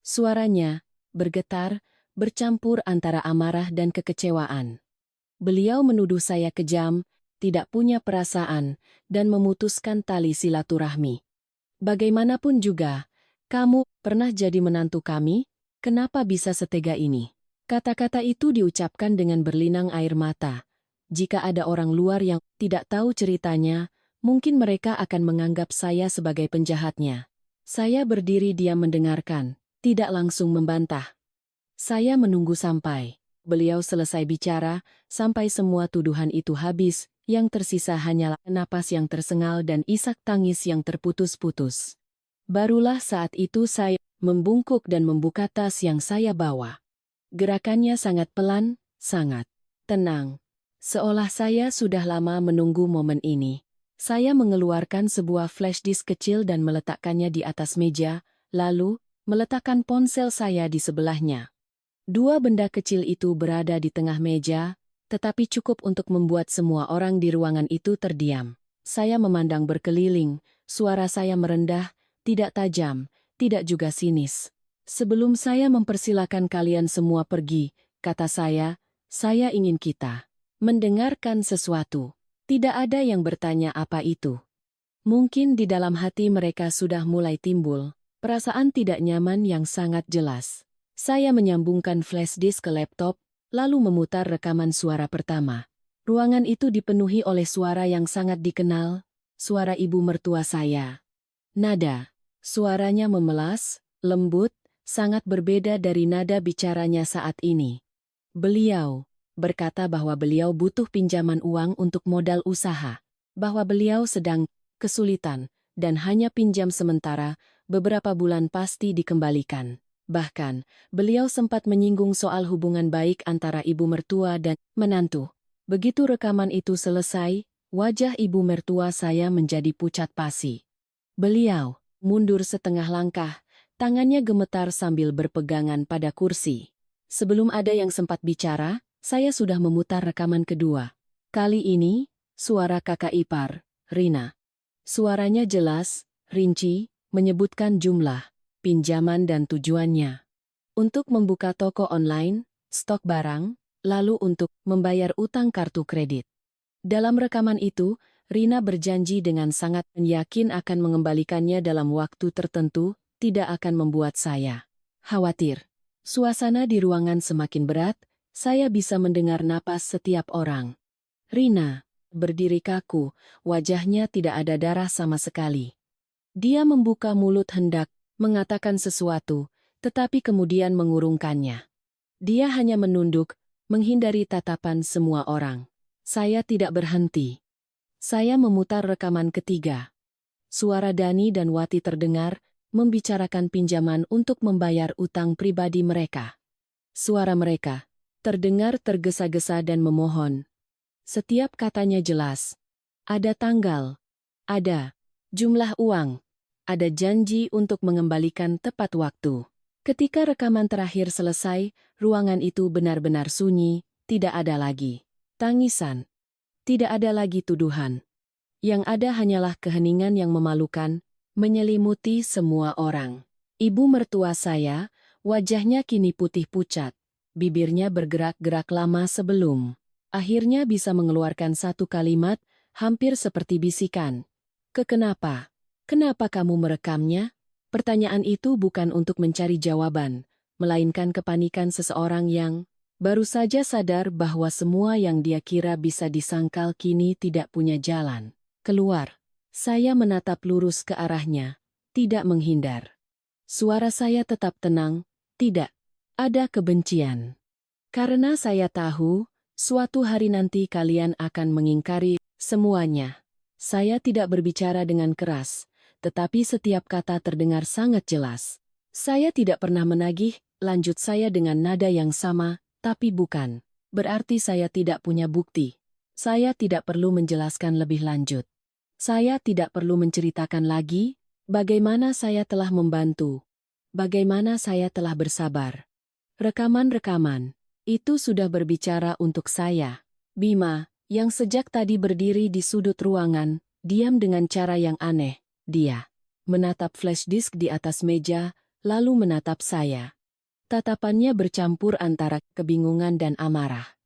Suaranya bergetar, bercampur antara amarah dan kekecewaan. Beliau menuduh saya kejam, tidak punya perasaan, dan memutuskan tali silaturahmi. Bagaimanapun juga, kamu pernah jadi menantu kami, kenapa bisa setega ini? Kata-kata itu diucapkan dengan berlinang air mata. Jika ada orang luar yang tidak tahu ceritanya, mungkin mereka akan menganggap saya sebagai penjahatnya. Saya berdiri diam mendengarkan, tidak langsung membantah. Saya menunggu sampai beliau selesai bicara, sampai semua tuduhan itu habis, yang tersisa hanyalah napas yang tersengal dan isak tangis yang terputus-putus. Barulah saat itu saya membungkuk dan membuka tas yang saya bawa. Gerakannya sangat pelan, sangat tenang. Seolah saya sudah lama menunggu momen ini. Saya mengeluarkan sebuah flash disk kecil dan meletakkannya di atas meja, lalu meletakkan ponsel saya di sebelahnya. Dua benda kecil itu berada di tengah meja, tetapi cukup untuk membuat semua orang di ruangan itu terdiam. Saya memandang berkeliling, suara saya merendah, tidak tajam, tidak juga sinis. Sebelum saya mempersilakan kalian semua pergi, kata saya ingin kita mendengarkan sesuatu. Tidak ada yang bertanya apa itu. Mungkin di dalam hati mereka sudah mulai timbul perasaan tidak nyaman yang sangat jelas. Saya menyambungkan flash disk ke laptop, lalu memutar rekaman suara pertama. Ruangan itu dipenuhi oleh suara yang sangat dikenal, suara ibu mertua saya. Nada. Suaranya memelas, lembut, sangat berbeda dari nada bicaranya saat ini. Beliau berkata bahwa beliau butuh pinjaman uang untuk modal usaha, bahwa beliau sedang kesulitan, dan hanya pinjam sementara, beberapa bulan pasti dikembalikan. Bahkan, beliau sempat menyinggung soal hubungan baik antara ibu mertua dan menantu. Begitu rekaman itu selesai, wajah ibu mertua saya menjadi pucat pasi. Beliau mundur setengah langkah, tangannya gemetar sambil berpegangan pada kursi. Sebelum ada yang sempat bicara, saya sudah memutar rekaman kedua. Kali ini, suara kakak ipar, Rina. Suaranya jelas, rinci, menyebutkan jumlah, pinjaman dan tujuannya. Untuk membuka toko online, stok barang, lalu untuk membayar utang kartu kredit. Dalam rekaman itu, Rina berjanji dengan sangat yakin akan mengembalikannya dalam waktu tertentu, tidak akan membuat saya khawatir. Suasana di ruangan semakin berat, saya bisa mendengar napas setiap orang. Rina berdiri kaku, wajahnya tidak ada darah sama sekali. Dia membuka mulut hendak mengatakan sesuatu, tetapi kemudian mengurungkannya. Dia hanya menunduk, menghindari tatapan semua orang. Saya tidak berhenti. Saya memutar rekaman ketiga. Suara Dani dan Wati terdengar, membicarakan pinjaman untuk membayar utang pribadi mereka. Suara mereka terdengar tergesa-gesa dan memohon. Setiap katanya jelas. Ada tanggal, ada jumlah uang, ada janji untuk mengembalikan tepat waktu. Ketika rekaman terakhir selesai, ruangan itu benar-benar sunyi, tidak ada lagi tangisan. Tidak ada lagi tuduhan. Yang ada hanyalah keheningan yang memalukan, menyelimuti semua orang. Ibu mertua saya, wajahnya kini putih pucat. Bibirnya bergerak-gerak lama sebelum akhirnya bisa mengeluarkan satu kalimat, hampir seperti bisikan. Kenapa? Kenapa kamu merekamnya? Pertanyaan itu bukan untuk mencari jawaban, melainkan kepanikan seseorang yang baru saja sadar bahwa semua yang dia kira bisa disangkal kini tidak punya jalan keluar. Saya menatap lurus ke arahnya, tidak menghindar. Suara saya tetap tenang, tidak ada kebencian. Karena saya tahu, suatu hari nanti kalian akan mengingkari semuanya. Saya tidak berbicara dengan keras, tetapi setiap kata terdengar sangat jelas. Saya tidak pernah menagih, lanjut saya dengan nada yang sama, tapi bukan berarti saya tidak punya bukti. Saya tidak perlu menjelaskan lebih lanjut. Saya tidak perlu menceritakan lagi bagaimana saya telah membantu, bagaimana saya telah bersabar. Rekaman-rekaman itu sudah berbicara untuk saya. Bima, yang sejak tadi berdiri di sudut ruangan, diam dengan cara yang aneh. Dia menatap flash disk di atas meja, lalu menatap saya. Tatapannya bercampur antara kebingungan dan amarah.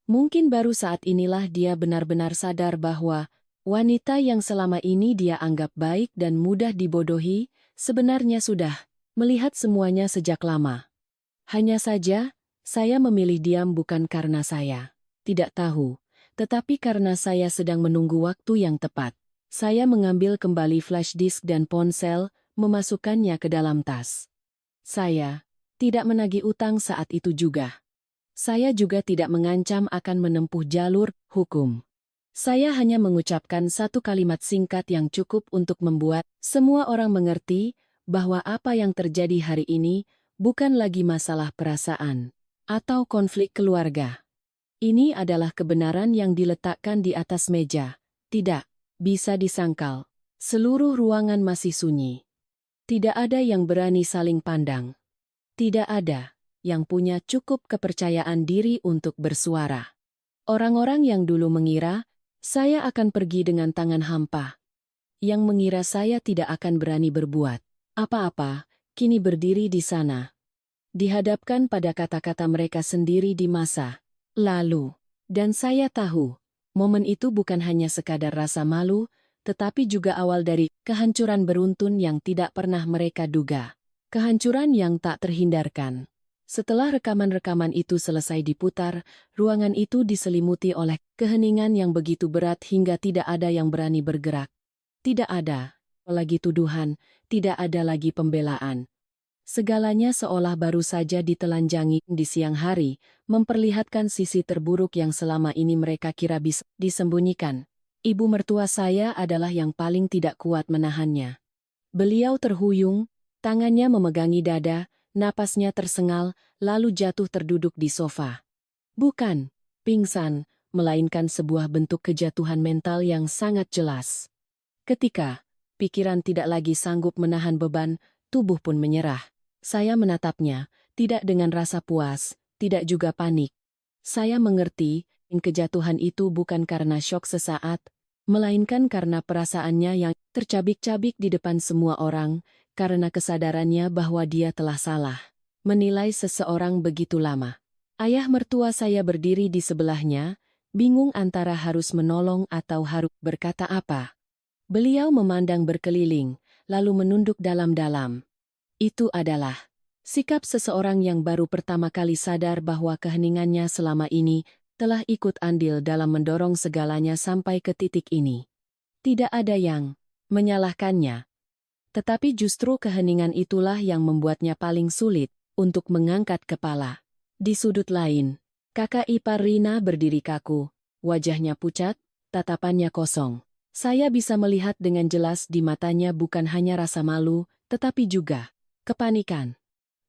Mungkin baru saat inilah dia benar-benar sadar bahwa wanita yang selama ini dia anggap baik dan mudah dibodohi, sebenarnya sudah melihat semuanya sejak lama. Hanya saja, saya memilih diam bukan karena saya tidak tahu, tetapi karena saya sedang menunggu waktu yang tepat. Saya mengambil kembali flash disk dan ponsel, memasukkannya ke dalam tas. Saya tidak menagih utang saat itu juga. Saya juga tidak mengancam akan menempuh jalur hukum. Saya hanya mengucapkan satu kalimat singkat yang cukup untuk membuat semua orang mengerti bahwa apa yang terjadi hari ini bukan lagi masalah perasaan atau konflik keluarga. Ini adalah kebenaran yang diletakkan di atas meja. Tidak bisa disangkal. Seluruh ruangan masih sunyi. Tidak ada yang berani saling pandang. Tidak ada yang punya cukup kepercayaan diri untuk bersuara. Orang-orang yang dulu mengira saya akan pergi dengan tangan hampa, yang mengira saya tidak akan berani berbuat apa-apa, kini berdiri di sana, dihadapkan pada kata-kata mereka sendiri di masa lalu. Dan saya tahu, momen itu bukan hanya sekadar rasa malu, tetapi juga awal dari kehancuran beruntun yang tidak pernah mereka duga. Kehancuran yang tak terhindarkan. Setelah rekaman-rekaman itu selesai diputar, ruangan itu diselimuti oleh keheningan yang begitu berat hingga tidak ada yang berani bergerak. Tidak ada lagi tuduhan, tidak ada lagi pembelaan. Segalanya seolah baru saja ditelanjangi di siang hari, memperlihatkan sisi terburuk yang selama ini mereka kira bisa disembunyikan. Ibu mertua saya adalah yang paling tidak kuat menahannya. Beliau terhuyung, tangannya memegangi dada, napasnya tersengal, lalu jatuh terduduk di sofa. Bukan pingsan, melainkan sebuah bentuk kejatuhan mental yang sangat jelas. Ketika pikiran tidak lagi sanggup menahan beban, tubuh pun menyerah. Saya menatapnya, tidak dengan rasa puas, tidak juga panik. Saya mengerti, kejatuhan itu bukan karena syok sesaat, melainkan karena perasaannya yang tercabik-cabik di depan semua orang, karena kesadarannya bahwa dia telah salah menilai seseorang begitu lama. Ayah mertua saya berdiri di sebelahnya, bingung antara harus menolong atau harus berkata apa. Beliau memandang berkeliling, lalu menunduk dalam-dalam. Itu adalah sikap seseorang yang baru pertama kali sadar bahwa keheningannya selama ini telah ikut andil dalam mendorong segalanya sampai ke titik ini. Tidak ada yang menyalahkannya. Tetapi justru keheningan itulah yang membuatnya paling sulit untuk mengangkat kepala. Di sudut lain, kakak ipar Rina berdiri kaku, wajahnya pucat, tatapannya kosong. Saya bisa melihat dengan jelas di matanya bukan hanya rasa malu, tetapi juga kepanikan.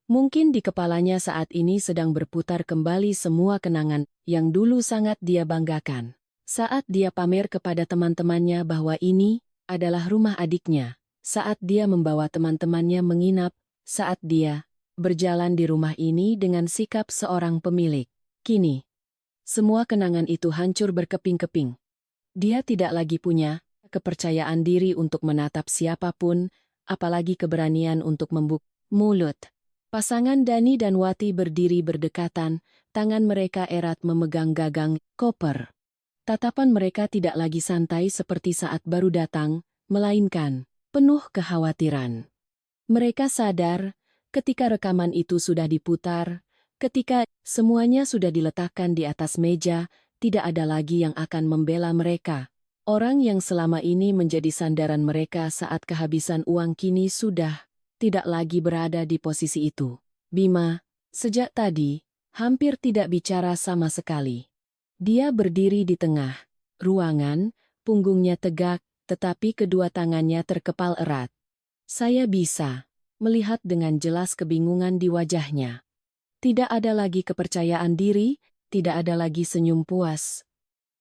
Mungkin di kepalanya saat ini sedang berputar kembali semua kenangan yang dulu sangat dia banggakan. Saat dia pamer kepada teman-temannya bahwa ini adalah rumah adiknya, saat dia membawa teman-temannya menginap, saat dia berjalan di rumah ini dengan sikap seorang pemilik. Kini, semua kenangan itu hancur berkeping-keping. Dia tidak lagi punya kepercayaan diri untuk menatap siapapun, apalagi keberanian untuk membuka mulut. Pasangan Dani dan Wati berdiri berdekatan, tangan mereka erat memegang gagang koper. Tatapan mereka tidak lagi santai seperti saat baru datang, melainkan penuh kekhawatiran. Mereka sadar, ketika rekaman itu sudah diputar, ketika semuanya sudah diletakkan di atas meja, tidak ada lagi yang akan membela mereka. Orang yang selama ini menjadi sandaran mereka saat kehabisan uang kini sudah tidak lagi berada di posisi itu. Bima, sejak tadi, hampir tidak bicara sama sekali. Dia berdiri di tengah ruangan, punggungnya tegak, tetapi kedua tangannya terkepal erat. Saya bisa melihat dengan jelas kebingungan di wajahnya. Tidak ada lagi kepercayaan diri, tidak ada lagi senyum puas.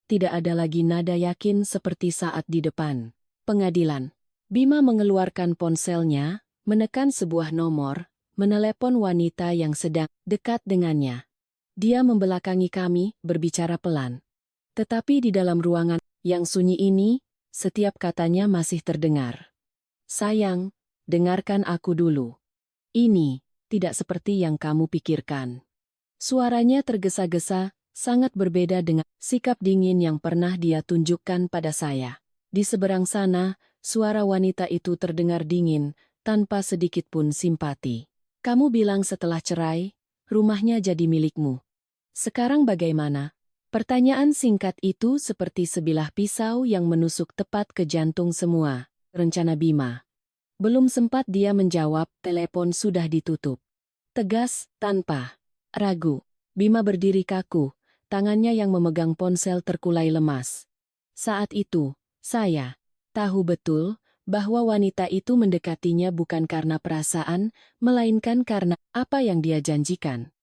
Tidak ada lagi nada yakin seperti saat di depan pengadilan. Bima mengeluarkan ponselnya, menekan sebuah nomor, menelepon wanita yang sedang dekat dengannya. Dia membelakangi kami, berbicara pelan. Tetapi di dalam ruangan yang sunyi ini, setiap katanya masih terdengar. Sayang, dengarkan aku dulu. Ini tidak seperti yang kamu pikirkan. Suaranya tergesa-gesa, sangat berbeda dengan sikap dingin yang pernah dia tunjukkan pada saya. Di seberang sana, suara wanita itu terdengar dingin, tanpa sedikit pun simpati. Kamu bilang setelah cerai, rumahnya jadi milikmu. Sekarang bagaimana? Pertanyaan singkat itu seperti sebilah pisau yang menusuk tepat ke jantung semua rencana Bima. Belum sempat dia menjawab, telepon sudah ditutup. Tegas, tanpa ragu, Bima berdiri kaku, tangannya yang memegang ponsel terkulai lemas. Saat itu, saya tahu betul bahwa wanita itu mendekatinya bukan karena perasaan, melainkan karena apa yang dia janjikan.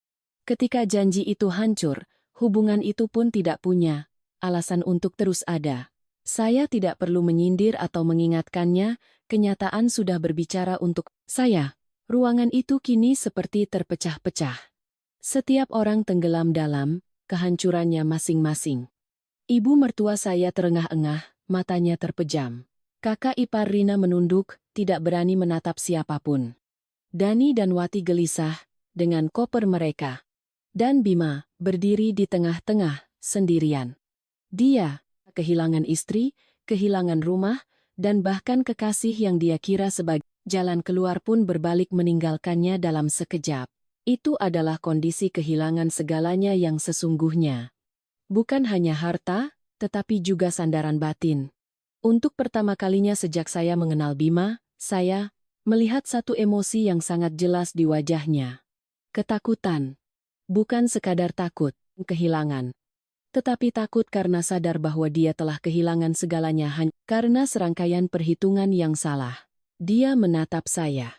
Ketika janji itu hancur, hubungan itu pun tidak punya alasan untuk terus ada. Saya tidak perlu menyindir atau mengingatkannya, kenyataan sudah berbicara untuk saya. Ruangan itu kini seperti terpecah-pecah. Setiap orang tenggelam dalam kehancurannya masing-masing. Ibu mertua saya terengah-engah, matanya terpejam. Kakak ipar Rina menunduk, tidak berani menatap siapapun. Dani dan Wati gelisah dengan koper mereka. Dan Bima berdiri di tengah-tengah, sendirian. Dia kehilangan istri, kehilangan rumah, dan bahkan kekasih yang dia kira sebagai jalan keluar pun berbalik meninggalkannya dalam sekejap. Itu adalah kondisi kehilangan segalanya yang sesungguhnya. Bukan hanya harta, tetapi juga sandaran batin. Untuk pertama kalinya sejak saya mengenal Bima, saya melihat satu emosi yang sangat jelas di wajahnya. Ketakutan. Bukan sekadar takut, kehilangan. Tetapi takut karena sadar bahwa dia telah kehilangan segalanya hanya karena serangkaian perhitungan yang salah. Dia menatap saya.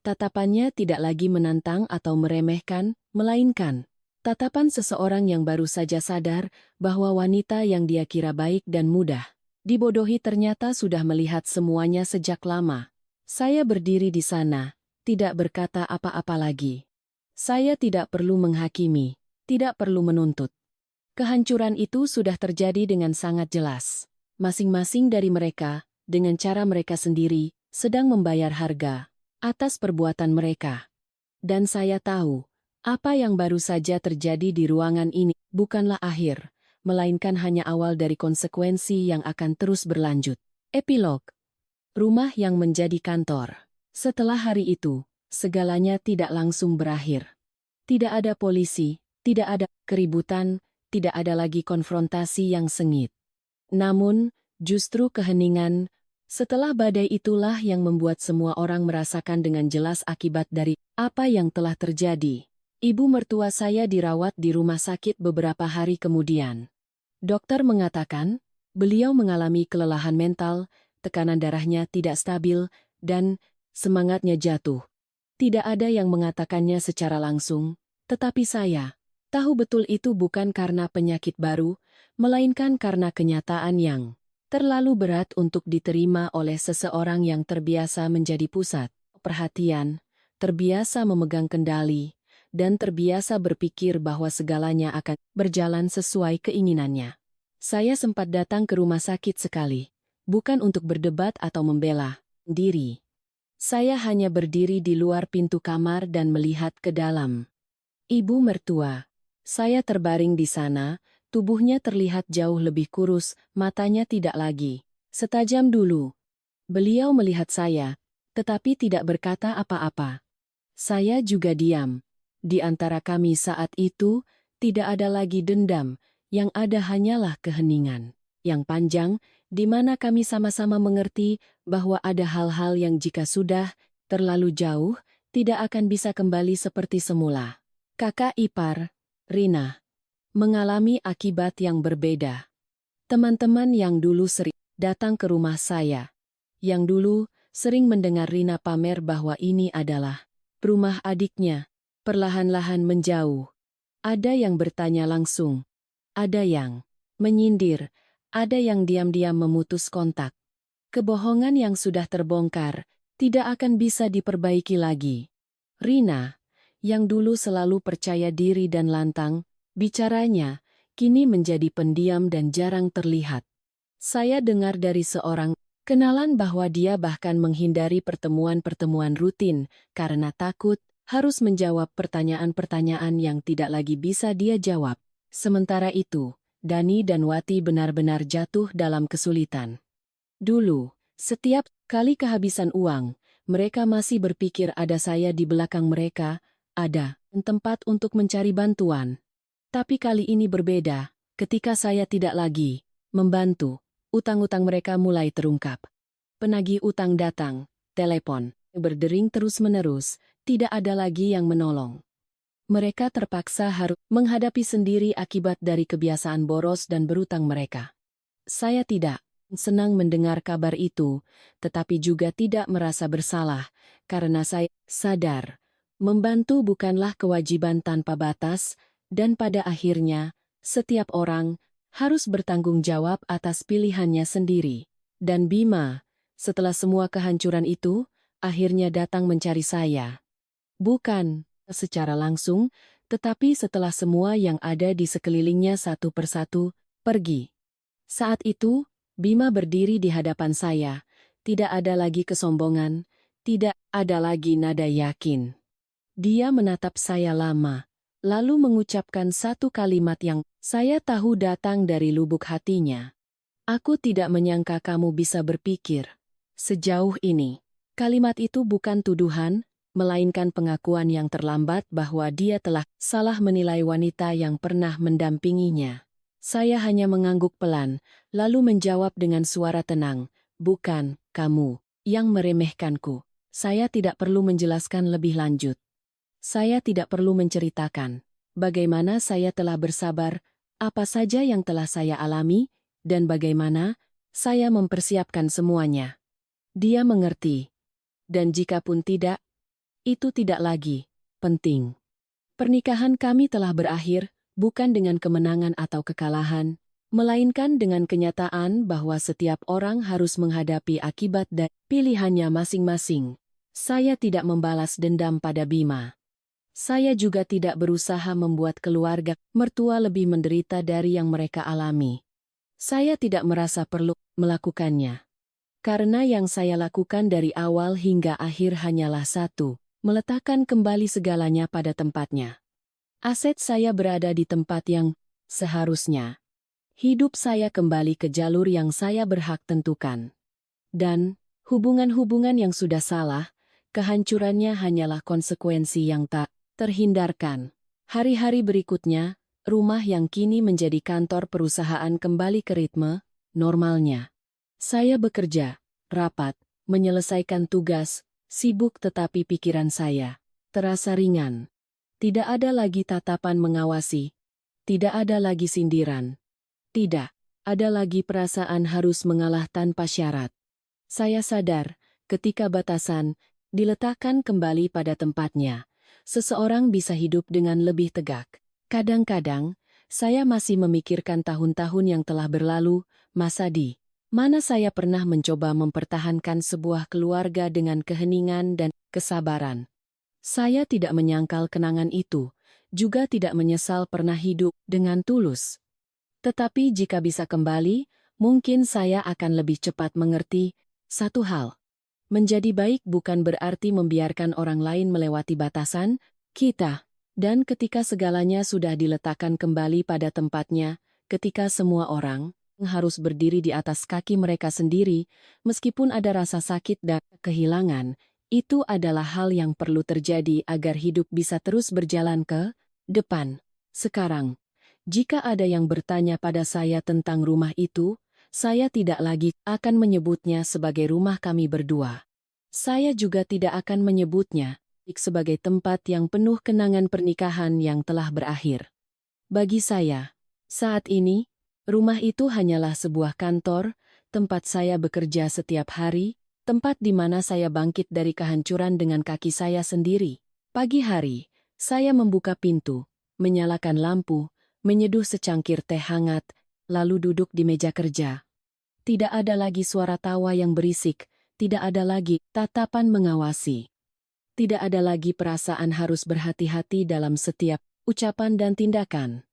Tatapannya tidak lagi menantang atau meremehkan, melainkan tatapan seseorang yang baru saja sadar bahwa wanita yang dia kira baik dan mudah dibodohi ternyata sudah melihat semuanya sejak lama. Saya berdiri di sana, tidak berkata apa-apa lagi. Saya tidak perlu menghakimi, tidak perlu menuntut. Kehancuran itu sudah terjadi dengan sangat jelas. Masing-masing dari mereka, dengan cara mereka sendiri, sedang membayar harga atas perbuatan mereka. Dan saya tahu, apa yang baru saja terjadi di ruangan ini bukanlah akhir, melainkan hanya awal dari konsekuensi yang akan terus berlanjut. Epilog. Rumah yang menjadi kantor. Setelah hari itu, segalanya tidak langsung berakhir. Tidak ada polisi, tidak ada keributan, tidak ada lagi konfrontasi yang sengit. Namun, justru keheningan, setelah badai itulah yang membuat semua orang merasakan dengan jelas akibat dari apa yang telah terjadi. Ibu mertua saya dirawat di rumah sakit beberapa hari kemudian. Dokter mengatakan, beliau mengalami kelelahan mental, tekanan darahnya tidak stabil, dan semangatnya jatuh. Tidak ada yang mengatakannya secara langsung, tetapi saya tahu betul itu bukan karena penyakit baru, melainkan karena kenyataan yang terlalu berat untuk diterima oleh seseorang yang terbiasa menjadi pusat perhatian, terbiasa memegang kendali, dan terbiasa berpikir bahwa segalanya akan berjalan sesuai keinginannya. Saya sempat datang ke rumah sakit sekali, bukan untuk berdebat atau membela diri. Saya hanya berdiri di luar pintu kamar dan melihat ke dalam. Ibu mertua, saya terbaring di sana. Tubuhnya terlihat jauh lebih kurus, matanya tidak lagi setajam dulu. Beliau melihat saya, tetapi tidak berkata apa-apa. Saya juga diam. Di antara kami saat itu, tidak ada lagi dendam, yang ada hanyalah keheningan yang panjang, di mana kami sama-sama mengerti bahwa ada hal-hal yang jika sudah terlalu jauh, tidak akan bisa kembali seperti semula. Kakak ipar, Rina, mengalami akibat yang berbeda. Teman-teman yang dulu sering datang ke rumah saya, yang dulu sering mendengar Rina pamer bahwa ini adalah rumah adiknya, perlahan-lahan menjauh. Ada yang bertanya langsung, ada yang menyindir, ada yang diam-diam memutus kontak. Kebohongan yang sudah terbongkar tidak akan bisa diperbaiki lagi. Rina, yang dulu selalu percaya diri dan lantang, bicaranya kini menjadi pendiam dan jarang terlihat. Saya dengar dari seorang kenalan bahwa dia bahkan menghindari pertemuan-pertemuan rutin karena takut harus menjawab pertanyaan-pertanyaan yang tidak lagi bisa dia jawab. Sementara itu, Dani dan Wati benar-benar jatuh dalam kesulitan. Dulu, setiap kali kehabisan uang, mereka masih berpikir ada saya di belakang mereka, ada tempat untuk mencari bantuan. Tapi kali ini berbeda, ketika saya tidak lagi membantu, utang-utang mereka mulai terungkap. Penagih utang datang, telepon, berdering terus-menerus, tidak ada lagi yang menolong. Mereka terpaksa harus menghadapi sendiri akibat dari kebiasaan boros dan berutang mereka. Saya tidak senang mendengar kabar itu, tetapi juga tidak merasa bersalah, karena saya sadar, membantu bukanlah kewajiban tanpa batas, dan pada akhirnya, setiap orang harus bertanggung jawab atas pilihannya sendiri. Dan Bima, setelah semua kehancuran itu, akhirnya datang mencari saya. Bukan secara langsung, tetapi setelah semua yang ada di sekelilingnya satu persatu pergi. Saat itu, Bima berdiri di hadapan saya. Tidak ada lagi kesombongan, tidak ada lagi nada yakin. Dia menatap saya lama, lalu mengucapkan satu kalimat yang saya tahu datang dari lubuk hatinya. Aku tidak menyangka kamu bisa berpikir sejauh ini. Kalimat itu bukan tuduhan, melainkan pengakuan yang terlambat bahwa dia telah salah menilai wanita yang pernah mendampinginya. Saya hanya mengangguk pelan, lalu menjawab dengan suara tenang, "Bukan, kamu yang meremehkanku." Saya tidak perlu menjelaskan lebih lanjut. Saya tidak perlu menceritakan bagaimana saya telah bersabar, apa saja yang telah saya alami, dan bagaimana saya mempersiapkan semuanya. Dia mengerti. Dan jikapun tidak, itu tidak lagi penting. Pernikahan kami telah berakhir, bukan dengan kemenangan atau kekalahan, melainkan dengan kenyataan bahwa setiap orang harus menghadapi akibat dan pilihannya masing-masing. Saya tidak membalas dendam pada Bima. Saya juga tidak berusaha membuat keluarga mertua lebih menderita dari yang mereka alami. Saya tidak merasa perlu melakukannya. Karena yang saya lakukan dari awal hingga akhir hanyalah satu, meletakkan kembali segalanya pada tempatnya. Aset saya berada di tempat yang seharusnya. Hidup saya kembali ke jalur yang saya berhak tentukan. Dan hubungan-hubungan yang sudah salah, kehancurannya hanyalah konsekuensi yang tak terhindarkan. Hari-hari berikutnya, rumah yang kini menjadi kantor perusahaan kembali ke ritme normalnya. Saya bekerja, rapat, menyelesaikan tugas, sibuk tetapi pikiran saya terasa ringan. Tidak ada lagi tatapan mengawasi. Tidak ada lagi sindiran. Tidak ada lagi perasaan harus mengalah tanpa syarat. Saya sadar, ketika batasan diletakkan kembali pada tempatnya, seseorang bisa hidup dengan lebih tegak. Kadang-kadang, saya masih memikirkan tahun-tahun yang telah berlalu, masa di mana saya pernah mencoba mempertahankan sebuah keluarga dengan keheningan dan kesabaran. Saya tidak menyangkal kenangan itu, juga tidak menyesal pernah hidup dengan tulus. Tetapi jika bisa kembali, mungkin saya akan lebih cepat mengerti satu hal. Menjadi baik bukan berarti membiarkan orang lain melewati batasan kita. Dan ketika segalanya sudah diletakkan kembali pada tempatnya, ketika semua orang harus berdiri di atas kaki mereka sendiri, meskipun ada rasa sakit dan kehilangan, itu adalah hal yang perlu terjadi agar hidup bisa terus berjalan ke depan. Sekarang, jika ada yang bertanya pada saya tentang rumah itu, saya tidak lagi akan menyebutnya sebagai rumah kami berdua. Saya juga tidak akan menyebutnya sebagai tempat yang penuh kenangan pernikahan yang telah berakhir. Bagi saya, saat ini, rumah itu hanyalah sebuah kantor, tempat saya bekerja setiap hari, tempat di mana saya bangkit dari kehancuran dengan kaki saya sendiri. Pagi hari, saya membuka pintu, menyalakan lampu, menyeduh secangkir teh hangat, lalu duduk di meja kerja. Tidak ada lagi suara tawa yang berisik, tidak ada lagi tatapan mengawasi. Tidak ada lagi perasaan harus berhati-hati dalam setiap ucapan dan tindakan.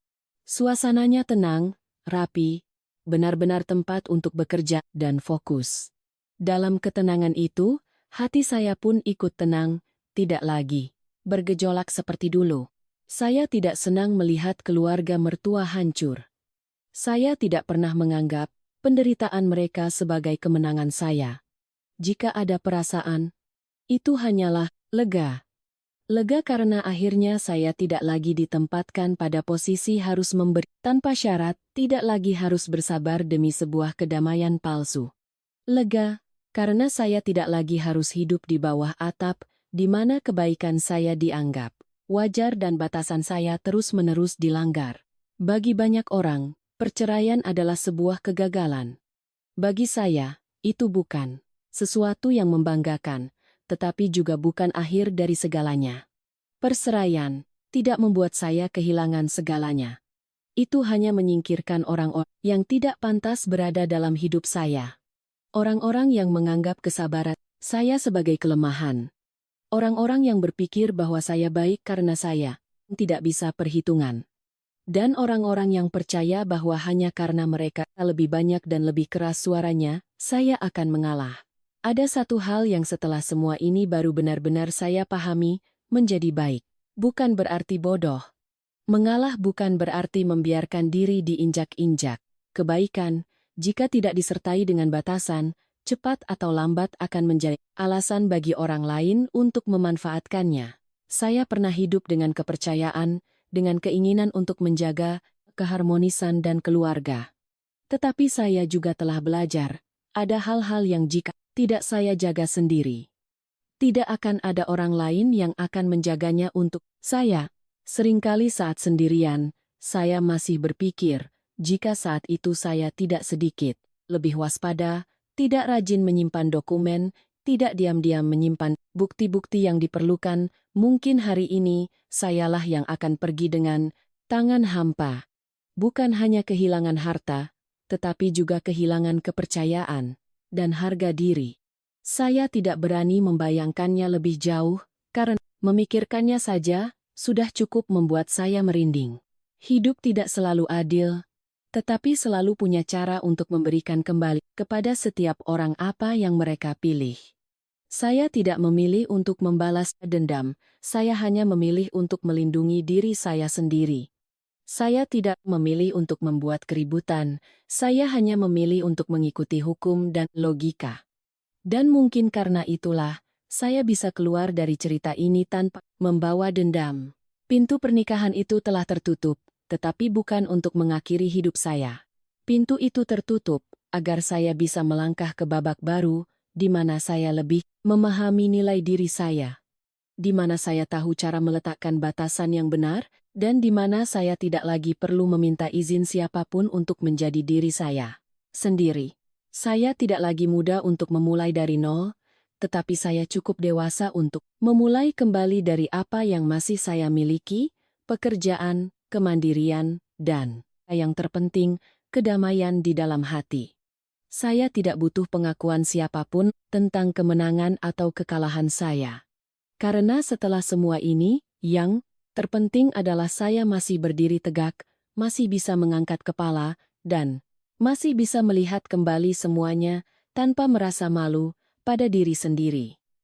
Suasananya tenang, rapi, benar-benar tempat untuk bekerja dan fokus. Dalam ketenangan itu, hati saya pun ikut tenang, tidak lagi bergejolak seperti dulu. Saya tidak senang melihat keluarga mertua hancur. Saya tidak pernah menganggap penderitaan mereka sebagai kemenangan saya. Jika ada perasaan, itu hanyalah lega. Lega karena akhirnya saya tidak lagi ditempatkan pada posisi harus memberi tanpa syarat, tidak lagi harus bersabar demi sebuah kedamaian palsu. Lega karena saya tidak lagi harus hidup di bawah atap, di mana kebaikan saya dianggap wajar dan batasan saya terus-menerus dilanggar. Bagi banyak orang, perceraian adalah sebuah kegagalan. Bagi saya, itu bukan sesuatu yang membanggakan, tetapi juga bukan akhir dari segalanya. Perceraian tidak membuat saya kehilangan segalanya. Itu hanya menyingkirkan orang-orang yang tidak pantas berada dalam hidup saya. Orang-orang yang menganggap kesabaran saya sebagai kelemahan. Orang-orang yang berpikir bahwa saya baik karena saya tidak bisa perhitungan. Dan orang-orang yang percaya bahwa hanya karena mereka lebih banyak dan lebih keras suaranya, saya akan mengalah. Ada satu hal yang setelah semua ini baru benar-benar saya pahami, menjadi baik bukan berarti bodoh. Mengalah bukan berarti membiarkan diri diinjak-injak. Kebaikan, jika tidak disertai dengan batasan, cepat atau lambat akan menjadi alasan bagi orang lain untuk memanfaatkannya. Saya pernah hidup dengan kepercayaan, dengan keinginan untuk menjaga keharmonisan dan keluarga. Tetapi saya juga telah belajar, ada hal-hal yang jika tidak saya jaga sendiri, tidak akan ada orang lain yang akan menjaganya untuk saya. Seringkali saat sendirian, saya masih berpikir, jika saat itu saya tidak sedikit lebih waspada, tidak rajin menyimpan dokumen, tidak diam-diam menyimpan bukti-bukti yang diperlukan, mungkin hari ini sayalah yang akan pergi dengan tangan hampa. Bukan hanya kehilangan harta, tetapi juga kehilangan kepercayaan dan harga diri. Saya tidak berani membayangkannya lebih jauh, karena memikirkannya saja sudah cukup membuat saya merinding. Hidup tidak selalu adil, tetapi selalu punya cara untuk memberikan kembali kepada setiap orang apa yang mereka pilih. Saya tidak memilih untuk membalas dendam, saya hanya memilih untuk melindungi diri saya sendiri. Saya tidak memilih untuk membuat keributan, saya hanya memilih untuk mengikuti hukum dan logika. Dan mungkin karena itulah, saya bisa keluar dari cerita ini tanpa membawa dendam. Pintu pernikahan itu telah tertutup, tetapi bukan untuk mengakhiri hidup saya. Pintu itu tertutup agar saya bisa melangkah ke babak baru, di mana saya lebih memahami nilai diri saya, di mana saya tahu cara meletakkan batasan yang benar, dan di mana saya tidak lagi perlu meminta izin siapapun untuk menjadi diri saya sendiri. Saya tidak lagi muda untuk memulai dari nol, tetapi saya cukup dewasa untuk memulai kembali dari apa yang masih saya miliki, pekerjaan, kemandirian, dan, yang terpenting, kedamaian di dalam hati. Saya tidak butuh pengakuan siapapun tentang kemenangan atau kekalahan saya. Karena setelah semua ini, yang terpenting adalah saya masih berdiri tegak, masih bisa mengangkat kepala, dan masih bisa melihat kembali semuanya tanpa merasa malu pada diri sendiri.